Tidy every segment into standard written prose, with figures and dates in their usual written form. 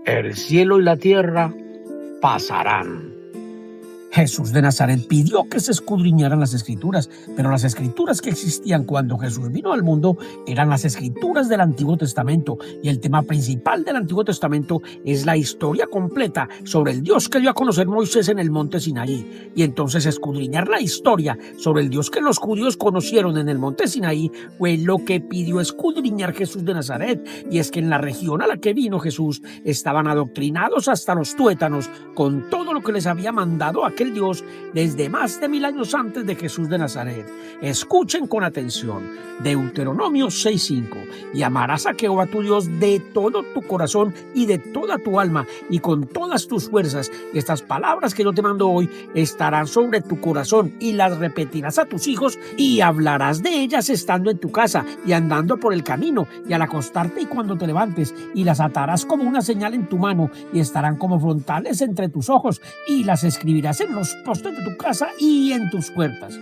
El cielo y la tierra pasarán. Jesús de Nazaret pidió que se escudriñaran las Escrituras, pero las Escrituras que existían cuando Jesús vino al mundo eran las Escrituras del Antiguo Testamento, y el tema principal del Antiguo Testamento es la historia completa sobre el Dios que dio a conocer Moisés en el monte Sinaí. Y entonces escudriñar la historia sobre el Dios que los judíos conocieron en el monte Sinaí fue lo que pidió escudriñar Jesús de Nazaret. Y es que en la región a la que vino Jesús estaban adoctrinados hasta los tuétanos con todo lo que les había mandado aquel Dios desde más de 1000 años antes de Jesús de Nazaret. Escuchen con atención Deuteronomio 6:5: y amarás a Jehová tu Dios de todo tu corazón y de toda tu alma y con todas tus fuerzas. Y estas palabras que yo te mando hoy estarán sobre tu corazón y las repetirás a tus hijos y hablarás de ellas estando en tu casa y andando por el camino y al acostarte y cuando te levantes, y las atarás como una señal en tu mano y estarán como frontales entre tus ojos, y las escribirás en los postes de tu casa y en tus puertas.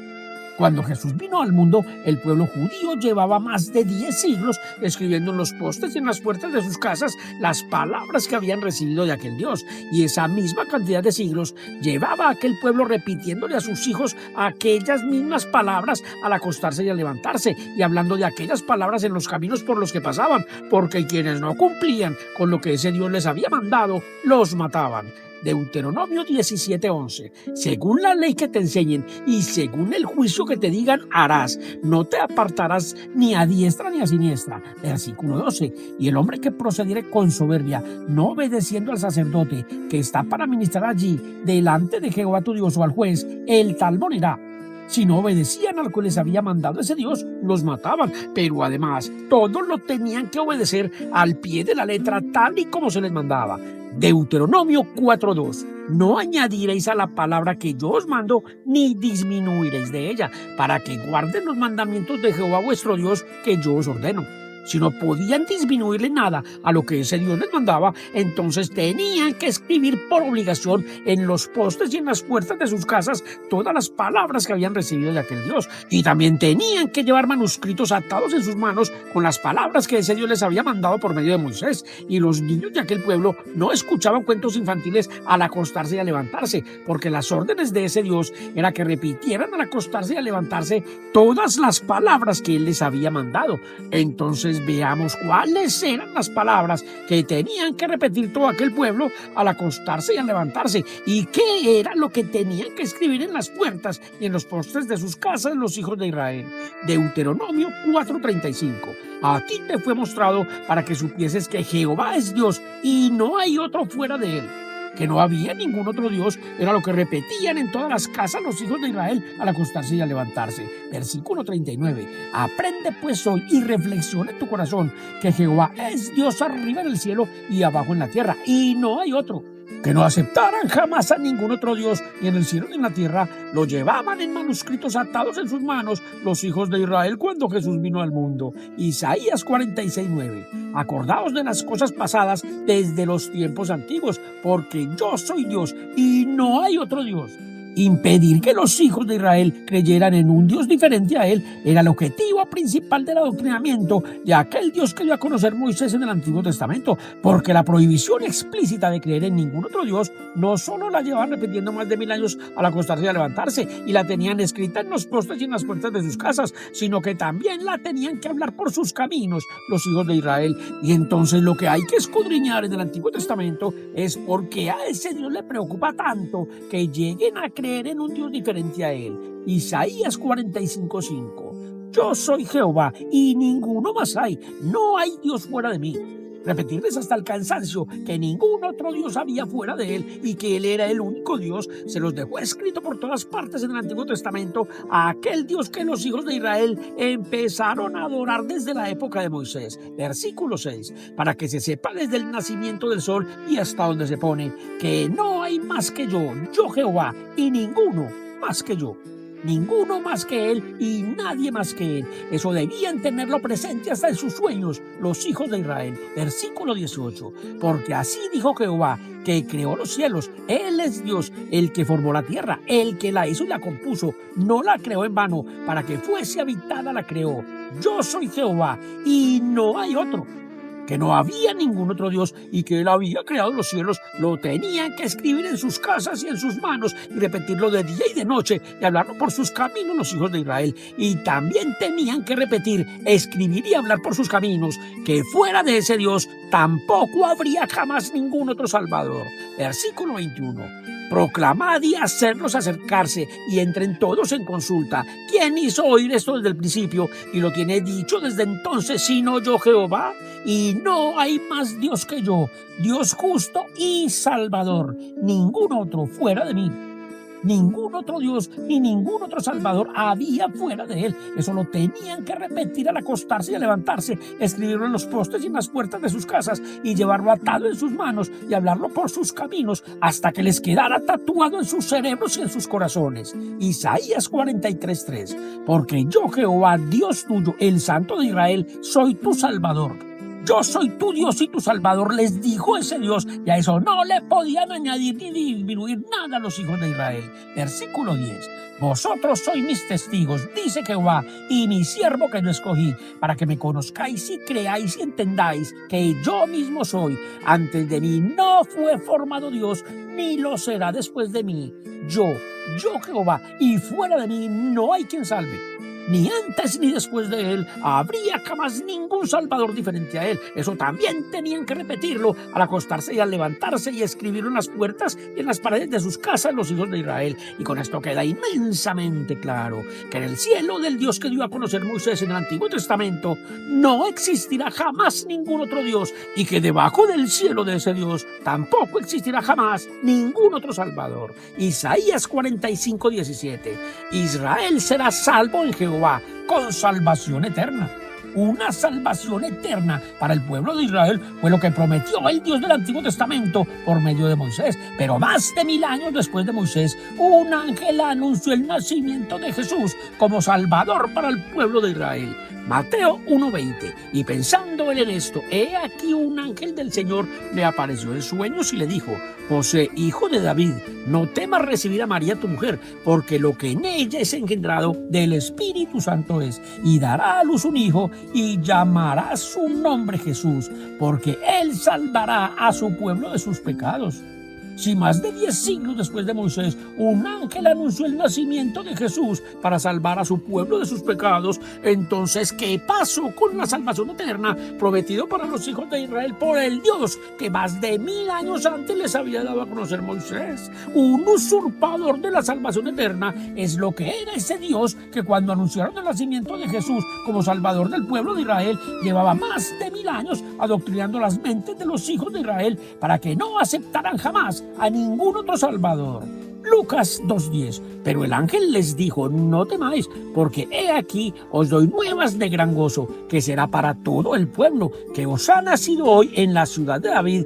Cuando Jesús vino al mundo, el pueblo judío llevaba más de 10 siglos escribiendo en los postes y en las puertas de sus casas las palabras que habían recibido de aquel Dios. Y esa misma cantidad de siglos llevaba a aquel pueblo repitiéndole a sus hijos aquellas mismas palabras al acostarse y al levantarse, y hablando de aquellas palabras en los caminos por los que pasaban, porque quienes no cumplían con lo que ese Dios les había mandado, los mataban. Deuteronomio 17:11: según la ley que te enseñen y según el juicio que te digan harás, no te apartarás ni a diestra ni a siniestra. Versículo 12: y el hombre que procediere con soberbia, no obedeciendo al sacerdote que está para ministrar allí delante de Jehová tu Dios, o al juez, el tal morirá. Si no obedecían al que les había mandado ese Dios, los mataban, pero además todos lo tenían que obedecer al pie de la letra, tal y como se les mandaba. Deuteronomio 4:2: no añadiréis a la palabra que yo os mando, ni disminuiréis de ella, para que guarden los mandamientos de Jehová vuestro Dios que yo os ordeno. Si no podían disminuirle nada a lo que ese Dios les mandaba, entonces tenían que escribir por obligación en los postes y en las puertas de sus casas todas las palabras que habían recibido de aquel Dios. Y también tenían que llevar manuscritos atados en sus manos con las palabras que ese Dios les había mandado por medio de Moisés. Y los niños de aquel pueblo no escuchaban cuentos infantiles al acostarse y al levantarse, porque las órdenes de ese Dios era que repitieran al acostarse y al levantarse todas las palabras que él les había mandado. Entonces veamos cuáles eran las palabras que tenían que repetir todo aquel pueblo al acostarse y al levantarse, y qué era lo que tenían que escribir en las puertas y en los postes de sus casas los hijos de Israel. Deuteronomio 4:35: a ti te fue mostrado para que supieses que Jehová es Dios y no hay otro fuera de él. Que no había ningún otro Dios era lo que repetían en todas las casas los hijos de Israel al acostarse y al levantarse. Versículo 39: aprende pues hoy y reflexiona en tu corazón que Jehová es Dios arriba en el cielo y abajo en la tierra, y no hay otro. Que no aceptaran jamás a ningún otro Dios, ni en el cielo ni en la tierra. Lo llevaban en manuscritos atados en sus manos los hijos de Israel cuando Jesús vino al mundo. Isaías 46:9: acordaos de las cosas pasadas desde los tiempos antiguos, porque yo soy Dios y no hay otro Dios. Impedir que los hijos de Israel creyeran en un Dios diferente a él era el objetivo principal del adoctrinamiento de aquel Dios que dio a conocer Moisés en el Antiguo Testamento, porque la prohibición explícita de creer en ningún otro Dios no solo la llevaban repitiendo más de 1000 años al acostarse y a levantarse, y la tenían escrita en los postes y en las puertas de sus casas, sino que también la tenían que hablar por sus caminos los hijos de Israel. Y entonces lo que hay que escudriñar en el Antiguo Testamento es por qué a ese Dios le preocupa tanto que lleguen a creer en un Dios diferente a él. Isaías 45:5: yo soy Jehová y ninguno más hay, no hay Dios fuera de mí. Repetirles hasta el cansancio que ningún otro Dios había fuera de él y que él era el único Dios, se los dejó escrito por todas partes en el Antiguo Testamento a aquel Dios que los hijos de Israel empezaron a adorar desde la época de Moisés. Versículo 6: para que se sepa desde el nacimiento del sol y hasta donde se pone, que no hay más que yo Jehová, y ninguno más que yo. Ninguno más que él y nadie más que él. Eso debían tenerlo presente hasta en sus sueños los hijos de Israel. Versículo 18: porque así dijo Jehová, que creó los cielos. Él es Dios, el que formó la tierra, el que la hizo y la compuso. No la creó en vano, para que fuese habitada la creó. Yo soy Jehová y no hay otro. que no había ningún otro Dios y que Él había creado los cielos, lo tenían que escribir en sus casas y en sus manos y repetirlo de día y de noche y hablarlo por sus caminos los hijos de Israel. Y también tenían que repetir, escribir y hablar por sus caminos, que fuera de ese Dios tampoco habría jamás ningún otro Salvador. Versículo 21. Proclamad y hacerlos acercarse y entren todos en consulta. ¿Quién hizo oír esto desde el principio y lo tiene dicho desde entonces sino yo Jehová? Y no hay más Dios que yo, Dios justo y Salvador, ningún otro fuera de mí. Ningún otro Dios ni ningún otro Salvador había fuera de Él. Eso lo tenían que repetir al acostarse y al levantarse, escribirlo en los postes y en las puertas de sus casas y llevarlo atado en sus manos y hablarlo por sus caminos hasta que les quedara tatuado en sus cerebros y en sus corazones. Isaías 43:3. Porque yo, Jehová, Dios tuyo, el Santo de Israel, soy tu Salvador. Yo soy tu Dios y tu Salvador, les dijo ese Dios, y a eso no le podían añadir ni disminuir nada a los hijos de Israel. Versículo 10. Vosotros sois mis testigos, dice Jehová, y mi siervo que yo escogí, para que me conozcáis y creáis y entendáis que yo mismo soy. Antes de mí no fue formado Dios, ni lo será después de mí. Yo Jehová, y fuera de mí no hay quien salve. Ni antes ni después de Él habría jamás ningún Salvador diferente a Él. Eso también tenían que repetirlo al acostarse y al levantarse y escribirlo en las puertas y en las paredes de sus casas los hijos de Israel. Y con esto queda inmensamente claro que en el cielo del Dios que dio a conocer Moisés en el Antiguo Testamento no existirá jamás ningún otro Dios y que debajo del cielo de ese Dios tampoco existirá jamás ningún otro Salvador. Isaías 45:17. Israel será salvo en Jehová con salvación eterna. Una salvación eterna para el pueblo de Israel fue lo que prometió el Dios del Antiguo Testamento por medio de Moisés. Pero más de 1000 años después de Moisés, un ángel anunció el nacimiento de Jesús como Salvador para el pueblo de Israel. Mateo 1:20. Y pensando él en esto, he aquí un ángel del Señor le apareció en sueños y le dijo: José, hijo de David, no temas recibir a María tu mujer, porque lo que en ella es engendrado del Espíritu Santo es, y dará a luz un hijo, y llamará su nombre Jesús, porque él salvará a su pueblo de sus pecados. Si más de 10 siglos después de Moisés, un ángel anunció el nacimiento de Jesús para salvar a su pueblo de sus pecados, entonces, ¿qué pasó con la salvación eterna prometido para los hijos de Israel por el Dios que más de 1000 años antes les había dado a conocer Moisés? Un usurpador de la salvación eterna es lo que era ese Dios que cuando anunciaron el nacimiento de Jesús como Salvador del pueblo de Israel, llevaba más de 1000 años adoctrinando las mentes de los hijos de Israel para que no aceptaran jamás a ningún otro Salvador. Lucas 2:10. Pero el ángel les dijo: no temáis, porque he aquí os doy nuevas de gran gozo, que será para todo el pueblo, que os ha nacido hoy en la ciudad de David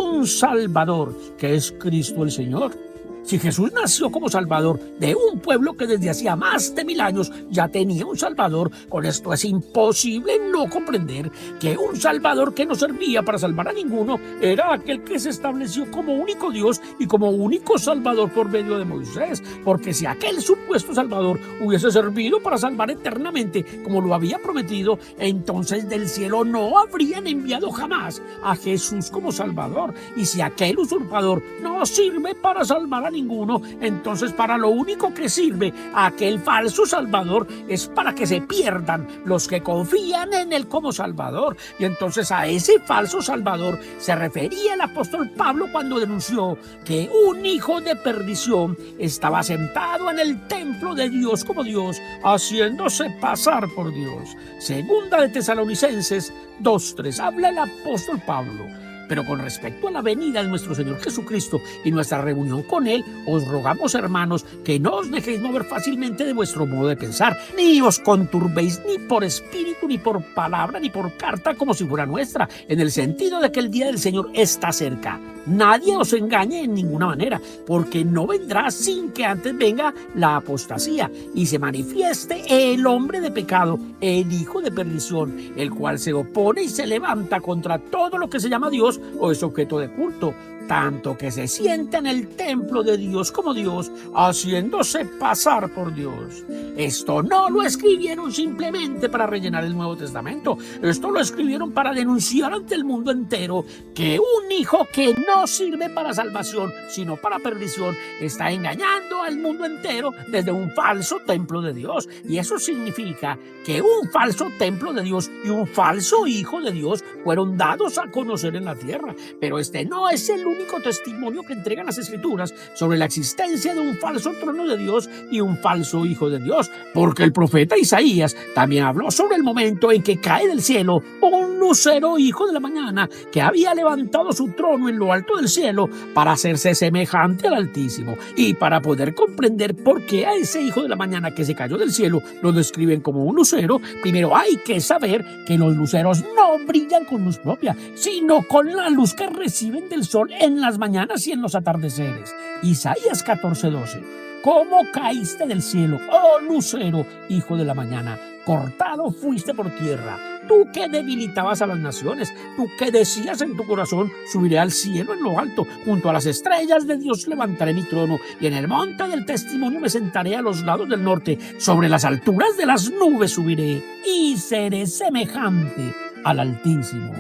un Salvador, que es Cristo el Señor. Si Jesús nació como Salvador de un pueblo que desde hacía más de 1000 años ya tenía un Salvador, con esto es imposible no comprender que un Salvador que no servía para salvar a ninguno era aquel que se estableció como único Dios y como único Salvador por medio de Moisés. Porque si aquel supuesto Salvador hubiese servido para salvar eternamente como lo había prometido, entonces del cielo no habrían enviado jamás a Jesús como Salvador. Y si aquel usurpador no sirve para salvar a ninguno, entonces para lo único que sirve aquel falso Salvador es para que se pierdan los que confían en él como Salvador. Y entonces a ese falso Salvador se refería el apóstol Pablo cuando denunció que un hijo de perdición estaba sentado en el templo de Dios como Dios, haciéndose pasar por Dios. Segunda de Tesalonicenses 2:3. Habla el apóstol Pablo: pero con respecto a la venida de nuestro Señor Jesucristo y nuestra reunión con Él, os rogamos, hermanos, que no os dejéis mover fácilmente de vuestro modo de pensar, ni os conturbéis ni por espíritu, ni por palabra, ni por carta, como si fuera nuestra, en el sentido de que el día del Señor está cerca. Nadie os engañe en ninguna manera, porque no vendrá sin que antes venga la apostasía y se manifieste el hombre de pecado, el hijo de perdición, el cual se opone y se levanta contra todo lo que se llama Dios o es objeto de culto, tanto que se sienta en el templo de Dios como Dios, haciéndose pasar por Dios. Esto no lo escribieron simplemente para rellenar el Nuevo Testamento. Esto lo escribieron para denunciar ante el mundo entero que un hijo que no sirve para salvación, sino para perdición, está engañando al mundo entero desde un falso templo de Dios. Y eso significa que un falso templo de Dios y un falso hijo de Dios fueron dados a conocer en la tierra. Pero este no es el único testimonio que entregan las Escrituras sobre la existencia de un falso trono de Dios y un falso hijo de Dios, porque el profeta Isaías también habló sobre el momento en que cae del cielo un lucero hijo de la mañana que había levantado su trono en lo alto del cielo para hacerse semejante al Altísimo. Y para poder comprender por qué a ese hijo de la mañana que se cayó del cielo lo describen como un lucero, primero hay que saber que los luceros no brillan con luz propia, sino con la luz que reciben del sol en las mañanas y en los atardeceres. Isaías 14:12. ¿Cómo caíste del cielo, oh lucero, hijo de la mañana? Cortado fuiste por tierra. Tú que debilitabas a las naciones, tú que decías en tu corazón, subiré al cielo en lo alto, junto a las estrellas de Dios levantaré mi trono, y en el monte del testimonio me sentaré a los lados del norte, sobre las alturas de las nubes subiré, y seré semejante al Altísimo.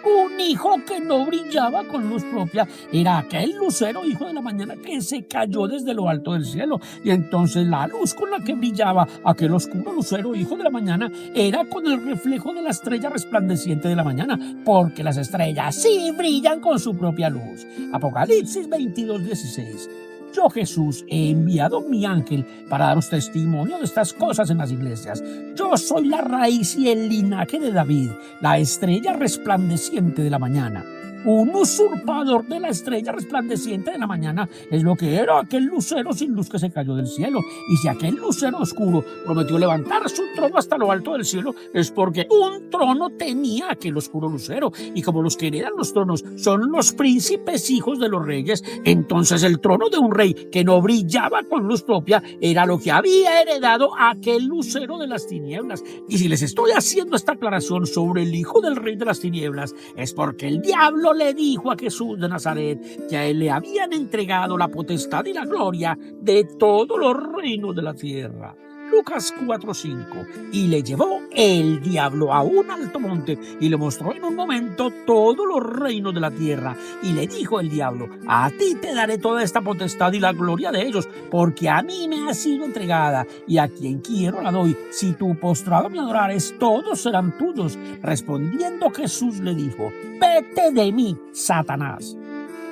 Un hijo que no brillaba con luz propia era aquel lucero hijo de la mañana que se cayó desde lo alto del cielo. Y entonces la luz con la que brillaba aquel oscuro lucero hijo de la mañana era con el reflejo de la estrella resplandeciente de la mañana, porque las estrellas sí brillan con su propia luz. Apocalipsis 22:16. Yo, Jesús, he enviado mi ángel para daros testimonio de estas cosas en las iglesias. Yo soy la raíz y el linaje de David, la estrella resplandeciente de la mañana. Un usurpador de la estrella resplandeciente de la mañana es lo que era aquel lucero sin luz que se cayó del cielo. Y si aquel lucero oscuro prometió levantar su trono hasta lo alto del cielo, es porque un trono tenía aquel oscuro lucero. Y como los que heredan los tronos son los príncipes hijos de los reyes, entonces el trono de un rey que no brillaba con luz propia era lo que había heredado aquel lucero de las tinieblas. Y si les estoy haciendo esta aclaración sobre el hijo del rey de las tinieblas, es porque el diablo le dijo a Jesús de Nazaret que a él le habían entregado la potestad y la gloria de todos los reinos de la tierra. Lucas 4:5. Y le llevó el diablo a un alto monte y le mostró en un momento todos los reinos de la tierra. Y le dijo el diablo: a ti te daré toda esta potestad y la gloria de ellos, porque a mí me ha sido entregada, y a quien quiero la doy. Si tú postrado me adorares, todos serán tuyos. Respondiendo Jesús le dijo: vete de mí, Satanás.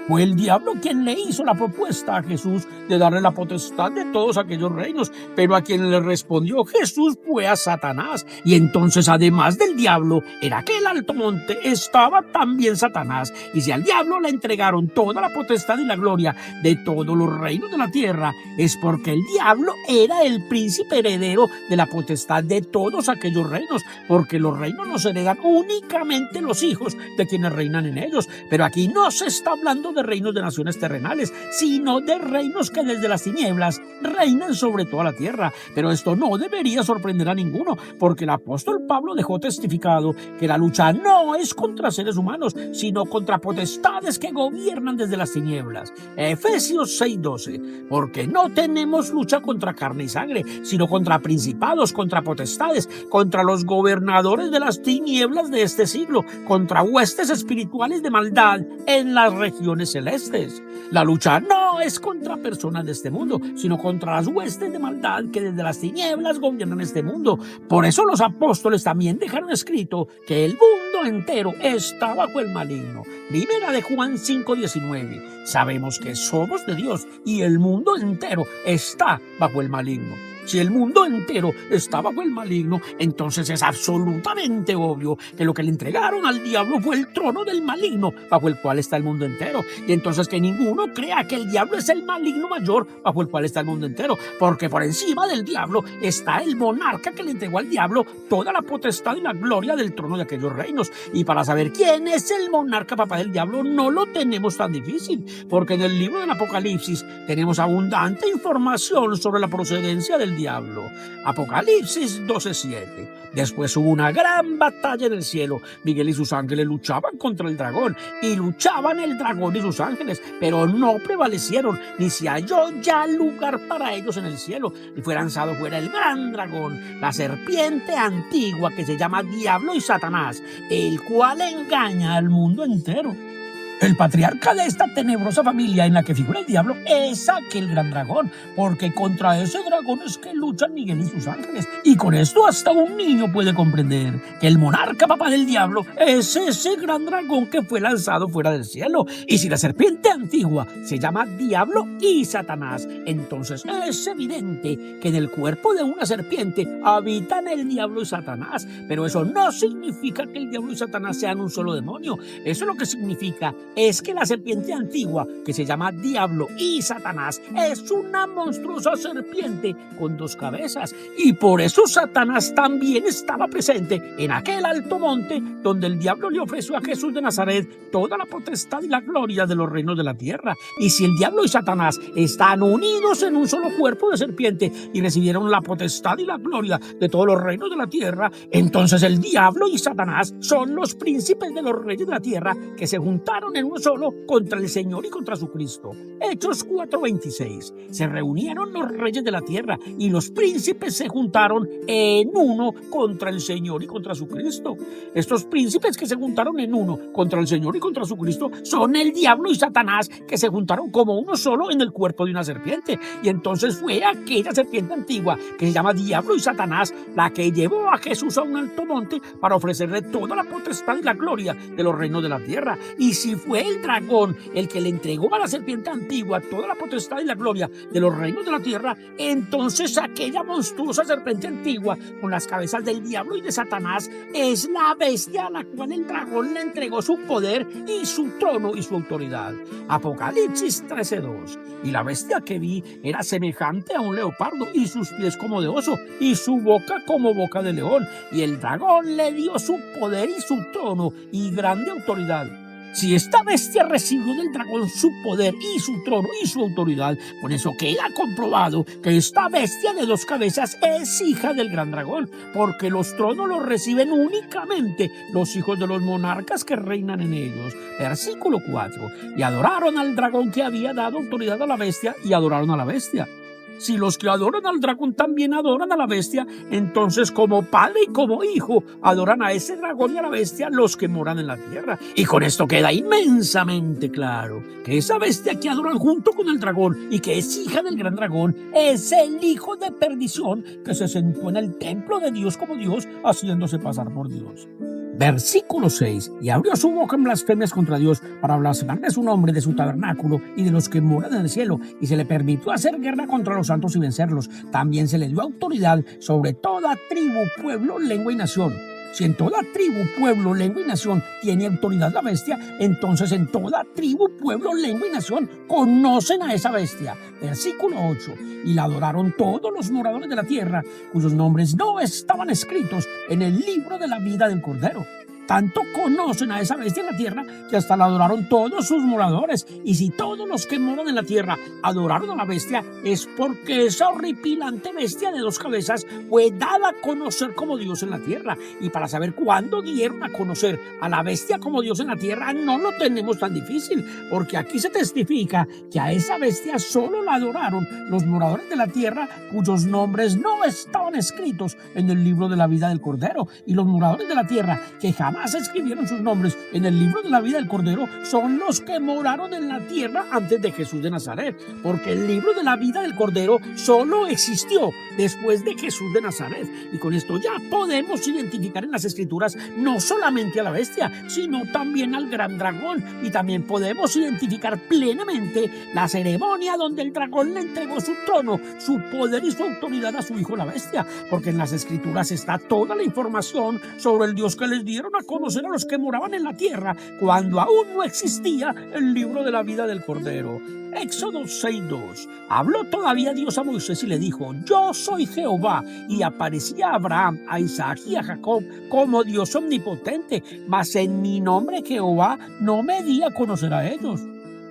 Fue el diablo quien le hizo la propuesta a Jesús de darle la potestad de todos aquellos reinos, pero a quien le respondió Jesús fue a Satanás. Y entonces, además del diablo, en aquel alto monte estaba también Satanás. Y si al diablo le entregaron toda la potestad y la gloria de todos los reinos de la tierra, es porque el diablo era el príncipe heredero de la potestad de todos aquellos reinos, porque los reinos los heredan únicamente los hijos de quienes reinan en ellos. Pero aquí no se está hablando de reinos de naciones terrenales, sino de reinos que desde las tinieblas reinan sobre toda la tierra. Pero esto no debería sorprender a ninguno, porque el apóstol Pablo dejó testificado que la lucha no es contra seres humanos, sino contra potestades que gobiernan desde las tinieblas. Efesios 6:12. Porque no tenemos lucha contra carne y sangre, sino contra principados, contra potestades, contra los gobernadores de las tinieblas de este siglo, contra huestes espirituales de maldad en las regiones celestes. La lucha no es contra personas de este mundo, sino contra las huestes de maldad que desde las tinieblas gobiernan este mundo. Por eso los apóstoles también dejaron escrito que el mundo entero está bajo el maligno. Primera de Juan 5:19. Sabemos que somos de Dios y el mundo entero está bajo el maligno. Si el mundo entero está bajo el maligno, entonces es absolutamente obvio que lo que le entregaron al diablo fue el trono del maligno bajo el cual está el mundo entero. Y entonces que ninguno crea que el diablo es el maligno mayor bajo el cual está el mundo entero, porque por encima del diablo está el monarca que le entregó al diablo toda la potestad y la gloria del trono de aquellos reinos. Y para saber quién es el monarca papá del diablo no lo tenemos tan difícil, porque en el libro del Apocalipsis tenemos abundante información sobre la procedencia del del diablo. Apocalipsis 12:7. Después hubo una gran batalla en el cielo. Miguel y sus ángeles luchaban contra el dragón, y luchaban el dragón y sus ángeles, pero no prevalecieron, ni se halló ya lugar para ellos en el cielo, y fue lanzado fuera el gran dragón, la serpiente antigua, que se llama Diablo y Satanás, el cual engaña al mundo entero. El patriarca de esta tenebrosa familia en la que figura el diablo es aquel gran dragón, porque contra ese dragón es que luchan Miguel y sus ángeles. Y con esto hasta un niño puede comprender que el monarca papá del diablo es ese gran dragón que fue lanzado fuera del cielo. Y si la serpiente antigua se llama Diablo y Satanás, entonces es evidente que en el cuerpo de una serpiente habitan el diablo y Satanás. Pero eso no significa que el diablo y Satanás sean un solo demonio. Eso lo que significa es que la serpiente antigua, que se llama Diablo y Satanás, es una monstruosa serpiente con 2 cabezas, y por eso Satanás también estaba presente en aquel alto monte donde el diablo le ofreció a Jesús de Nazaret toda la potestad y la gloria de los reinos de la tierra. Y si el diablo y Satanás están unidos en un solo cuerpo de serpiente y recibieron la potestad y la gloria de todos los reinos de la tierra, entonces el diablo y Satanás son los príncipes de los reyes de la tierra que se juntaron en uno solo contra el Señor y contra su Cristo. Hechos 4:26. Se reunieron los reyes de la tierra y los príncipes se juntaron en uno contra el Señor y contra su Cristo. Estos príncipes que se juntaron en uno contra el Señor y contra su Cristo son el diablo y Satanás, que se juntaron como uno solo en el cuerpo de una serpiente. Y entonces fue aquella serpiente antigua que se llama Diablo y Satanás la que llevó a Jesús a un alto monte para ofrecerle toda la potestad y la gloria de los reinos de la tierra. Y si fue el dragón el que le entregó a la serpiente antigua toda la potestad y la gloria de los reinos de la tierra, entonces aquella monstruosa serpiente antigua con las cabezas del diablo y de Satanás es la bestia a la cual el dragón le entregó su poder y su trono y su autoridad. Apocalipsis 13:2. Y la bestia que vi era semejante a un leopardo, y sus pies como de oso, y su boca como boca de león. Y el dragón le dio su poder y su trono y grande autoridad. Si esta bestia recibió del dragón su poder y su trono y su autoridad, con eso queda comprobado que esta bestia de 2 cabezas es hija del gran dragón, porque los tronos los reciben únicamente los hijos de los monarcas que reinan en ellos. Versículo 4. Y adoraron al dragón que había dado autoridad a la bestia, y adoraron a la bestia. Si los que adoran al dragón también adoran a la bestia, entonces como padre y como hijo adoran a ese dragón y a la bestia los que moran en la tierra. Y con esto queda inmensamente claro que esa bestia que adoran junto con el dragón y que es hija del gran dragón es el hijo de perdición que se sentó en el templo de Dios como Dios, haciéndose pasar por Dios. Versículo 6. Y abrió su boca en blasfemias contra Dios para blasfemar de su nombre, de su tabernáculo y de los que moran en el cielo. Y se le permitió hacer guerra contra los santos y vencerlos. También se le dio autoridad sobre toda tribu, pueblo, lengua y nación. Si en toda tribu, pueblo, lengua y nación tiene autoridad la bestia, entonces en toda tribu, pueblo, lengua y nación conocen a esa bestia. Versículo 8. Y la adoraron todos los moradores de la tierra, cuyos nombres no estaban escritos en el libro de la vida del Cordero. Tanto conocen a esa bestia en la tierra que hasta la adoraron todos sus moradores. Y si todos los que moran en la tierra adoraron a la bestia, es porque esa horripilante bestia de 2 cabezas fue dada a conocer como Dios en la tierra. Y para saber cuándo dieron a conocer a la bestia como Dios en la tierra, no lo tenemos tan difícil, porque aquí se testifica que a esa bestia solo la adoraron los moradores de la tierra cuyos nombres no estaban escritos en el libro de la vida del Cordero. Y los moradores de la tierra que jamás escribieron sus nombres en el libro de la vida del Cordero son los que moraron en la tierra antes de Jesús de Nazaret, porque el libro de la vida del Cordero solo existió después de Jesús de Nazaret. Y con esto ya podemos identificar en las Escrituras no solamente a la bestia, sino también al gran dragón. Y también podemos identificar plenamente la ceremonia donde el dragón le entregó su trono, su poder y su autoridad a su hijo la bestia, porque en las Escrituras está toda la información sobre el Dios que les dieron a conocer a los que moraban en la tierra cuando aún no existía el libro de la vida del Cordero. Éxodo 6:2. Habló todavía Dios a Moisés y le dijo: yo soy Jehová, y aparecía a Abraham, a Isaac y a Jacob como Dios omnipotente, mas en mi nombre Jehová no me di a conocer a ellos.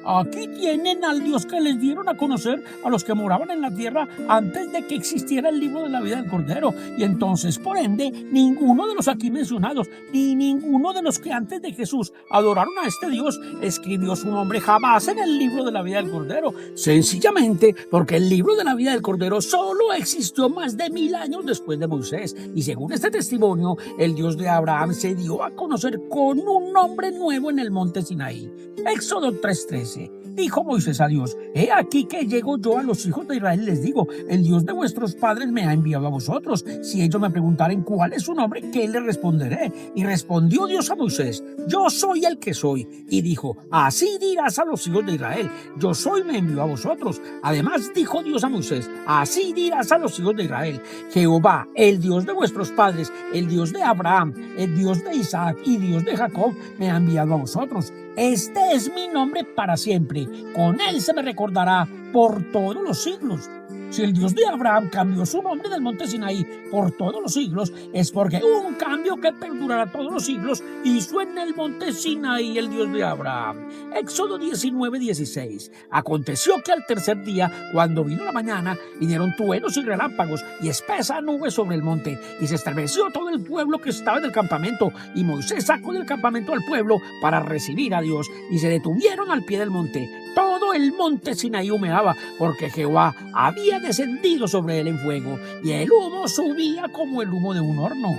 Aquí tienen al Dios que les dieron a conocer a los que moraban en la tierra antes de que existiera el libro de la vida del Cordero. Y entonces, por ende, ninguno de los aquí mencionados, ni ninguno de los que antes de Jesús adoraron a este Dios, escribió su nombre jamás en el libro de la vida del Cordero. Sencillamente porque el libro de la vida del Cordero solo existió más de 1000 años después de Moisés. Y según este testimonio, el Dios de Abraham se dio a conocer con un nombre nuevo en el monte Sinaí. Éxodo 3:13. Dijo Moisés a Dios: he aquí que llego yo a los hijos de Israel y les digo: el Dios de vuestros padres me ha enviado a vosotros. Si ellos me preguntaren cuál es su nombre, ¿qué les responderé? Y respondió Dios a Moisés: yo soy el que soy. Y dijo: así dirás a los hijos de Israel: yo soy me envió a vosotros. Además dijo Dios a Moisés: así dirás a los hijos de Israel: Jehová, el Dios de vuestros padres, el Dios de Abraham, el Dios de Isaac y Dios de Jacob, me ha enviado a vosotros. Este es mi nombre para siempre. Con él se me recordará por todos los siglos. Si el Dios de Abraham cambió su nombre del monte Sinaí por todos los siglos, es porque un cambio que perdurará todos los siglos hizo en el monte Sinaí el Dios de Abraham. Éxodo 19:16. Aconteció que al tercer día, cuando vino la mañana, vinieron truenos y relámpagos y espesa nube sobre el monte, y se estremeció todo el pueblo que estaba en el campamento, y Moisés sacó del campamento al pueblo para recibir a Dios, y se detuvieron al pie del monte. Todo el monte Sinaí humeaba, porque Jehová había descendido sobre él en fuego, y el humo subía como el humo de un horno.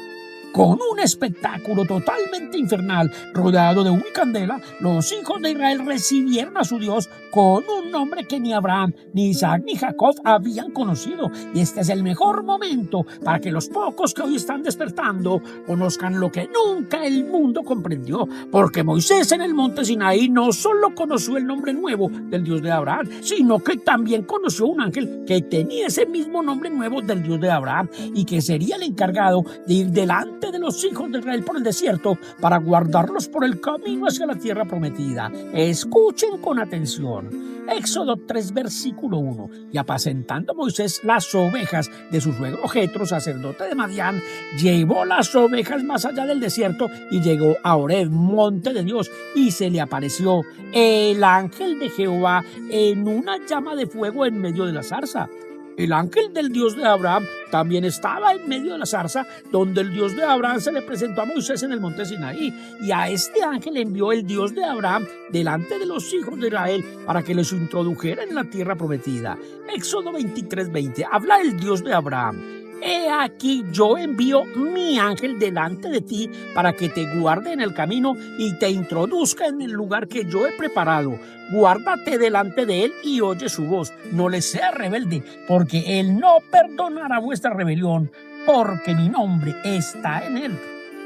Con un espectáculo totalmente infernal, rodeado de humo y candela, los hijos de Israel recibieron a su Dios con un nombre que ni Abraham, ni Isaac, ni Jacob habían conocido. Y este es el mejor momento para que los pocos que hoy están despertando conozcan lo que nunca el mundo comprendió. Porque Moisés en el monte Sinaí no solo conoció el nombre nuevo del Dios de Abraham, sino que también conoció un ángel que tenía ese mismo nombre nuevo del Dios de Abraham, y que sería el encargado de ir delante de los hijos de Israel por el desierto para guardarlos por el camino hacia la tierra prometida. Escuchen con atención. Éxodo 3, versículo 1. Y apacentando Moisés las ovejas de su suegro Jetro, sacerdote de Madián, llevó las ovejas más allá del desierto y llegó a Horeb, monte de Dios, y se le apareció el ángel de Jehová en una llama de fuego en medio de la zarza. El ángel del Dios de Abraham también estaba en medio de la zarza donde el Dios de Abraham se le presentó a Moisés en el monte Sinaí, y a este ángel envió el Dios de Abraham delante de los hijos de Israel para que les introdujera en la tierra prometida. Éxodo 23:20. Habla el Dios de Abraham: he aquí yo envío mi ángel delante de ti para que te guarde en el camino y te introduzca en el lugar que yo he preparado. Guárdate delante de él y oye su voz. No le seas rebelde, porque él no perdonará vuestra rebelión, porque mi nombre está en él.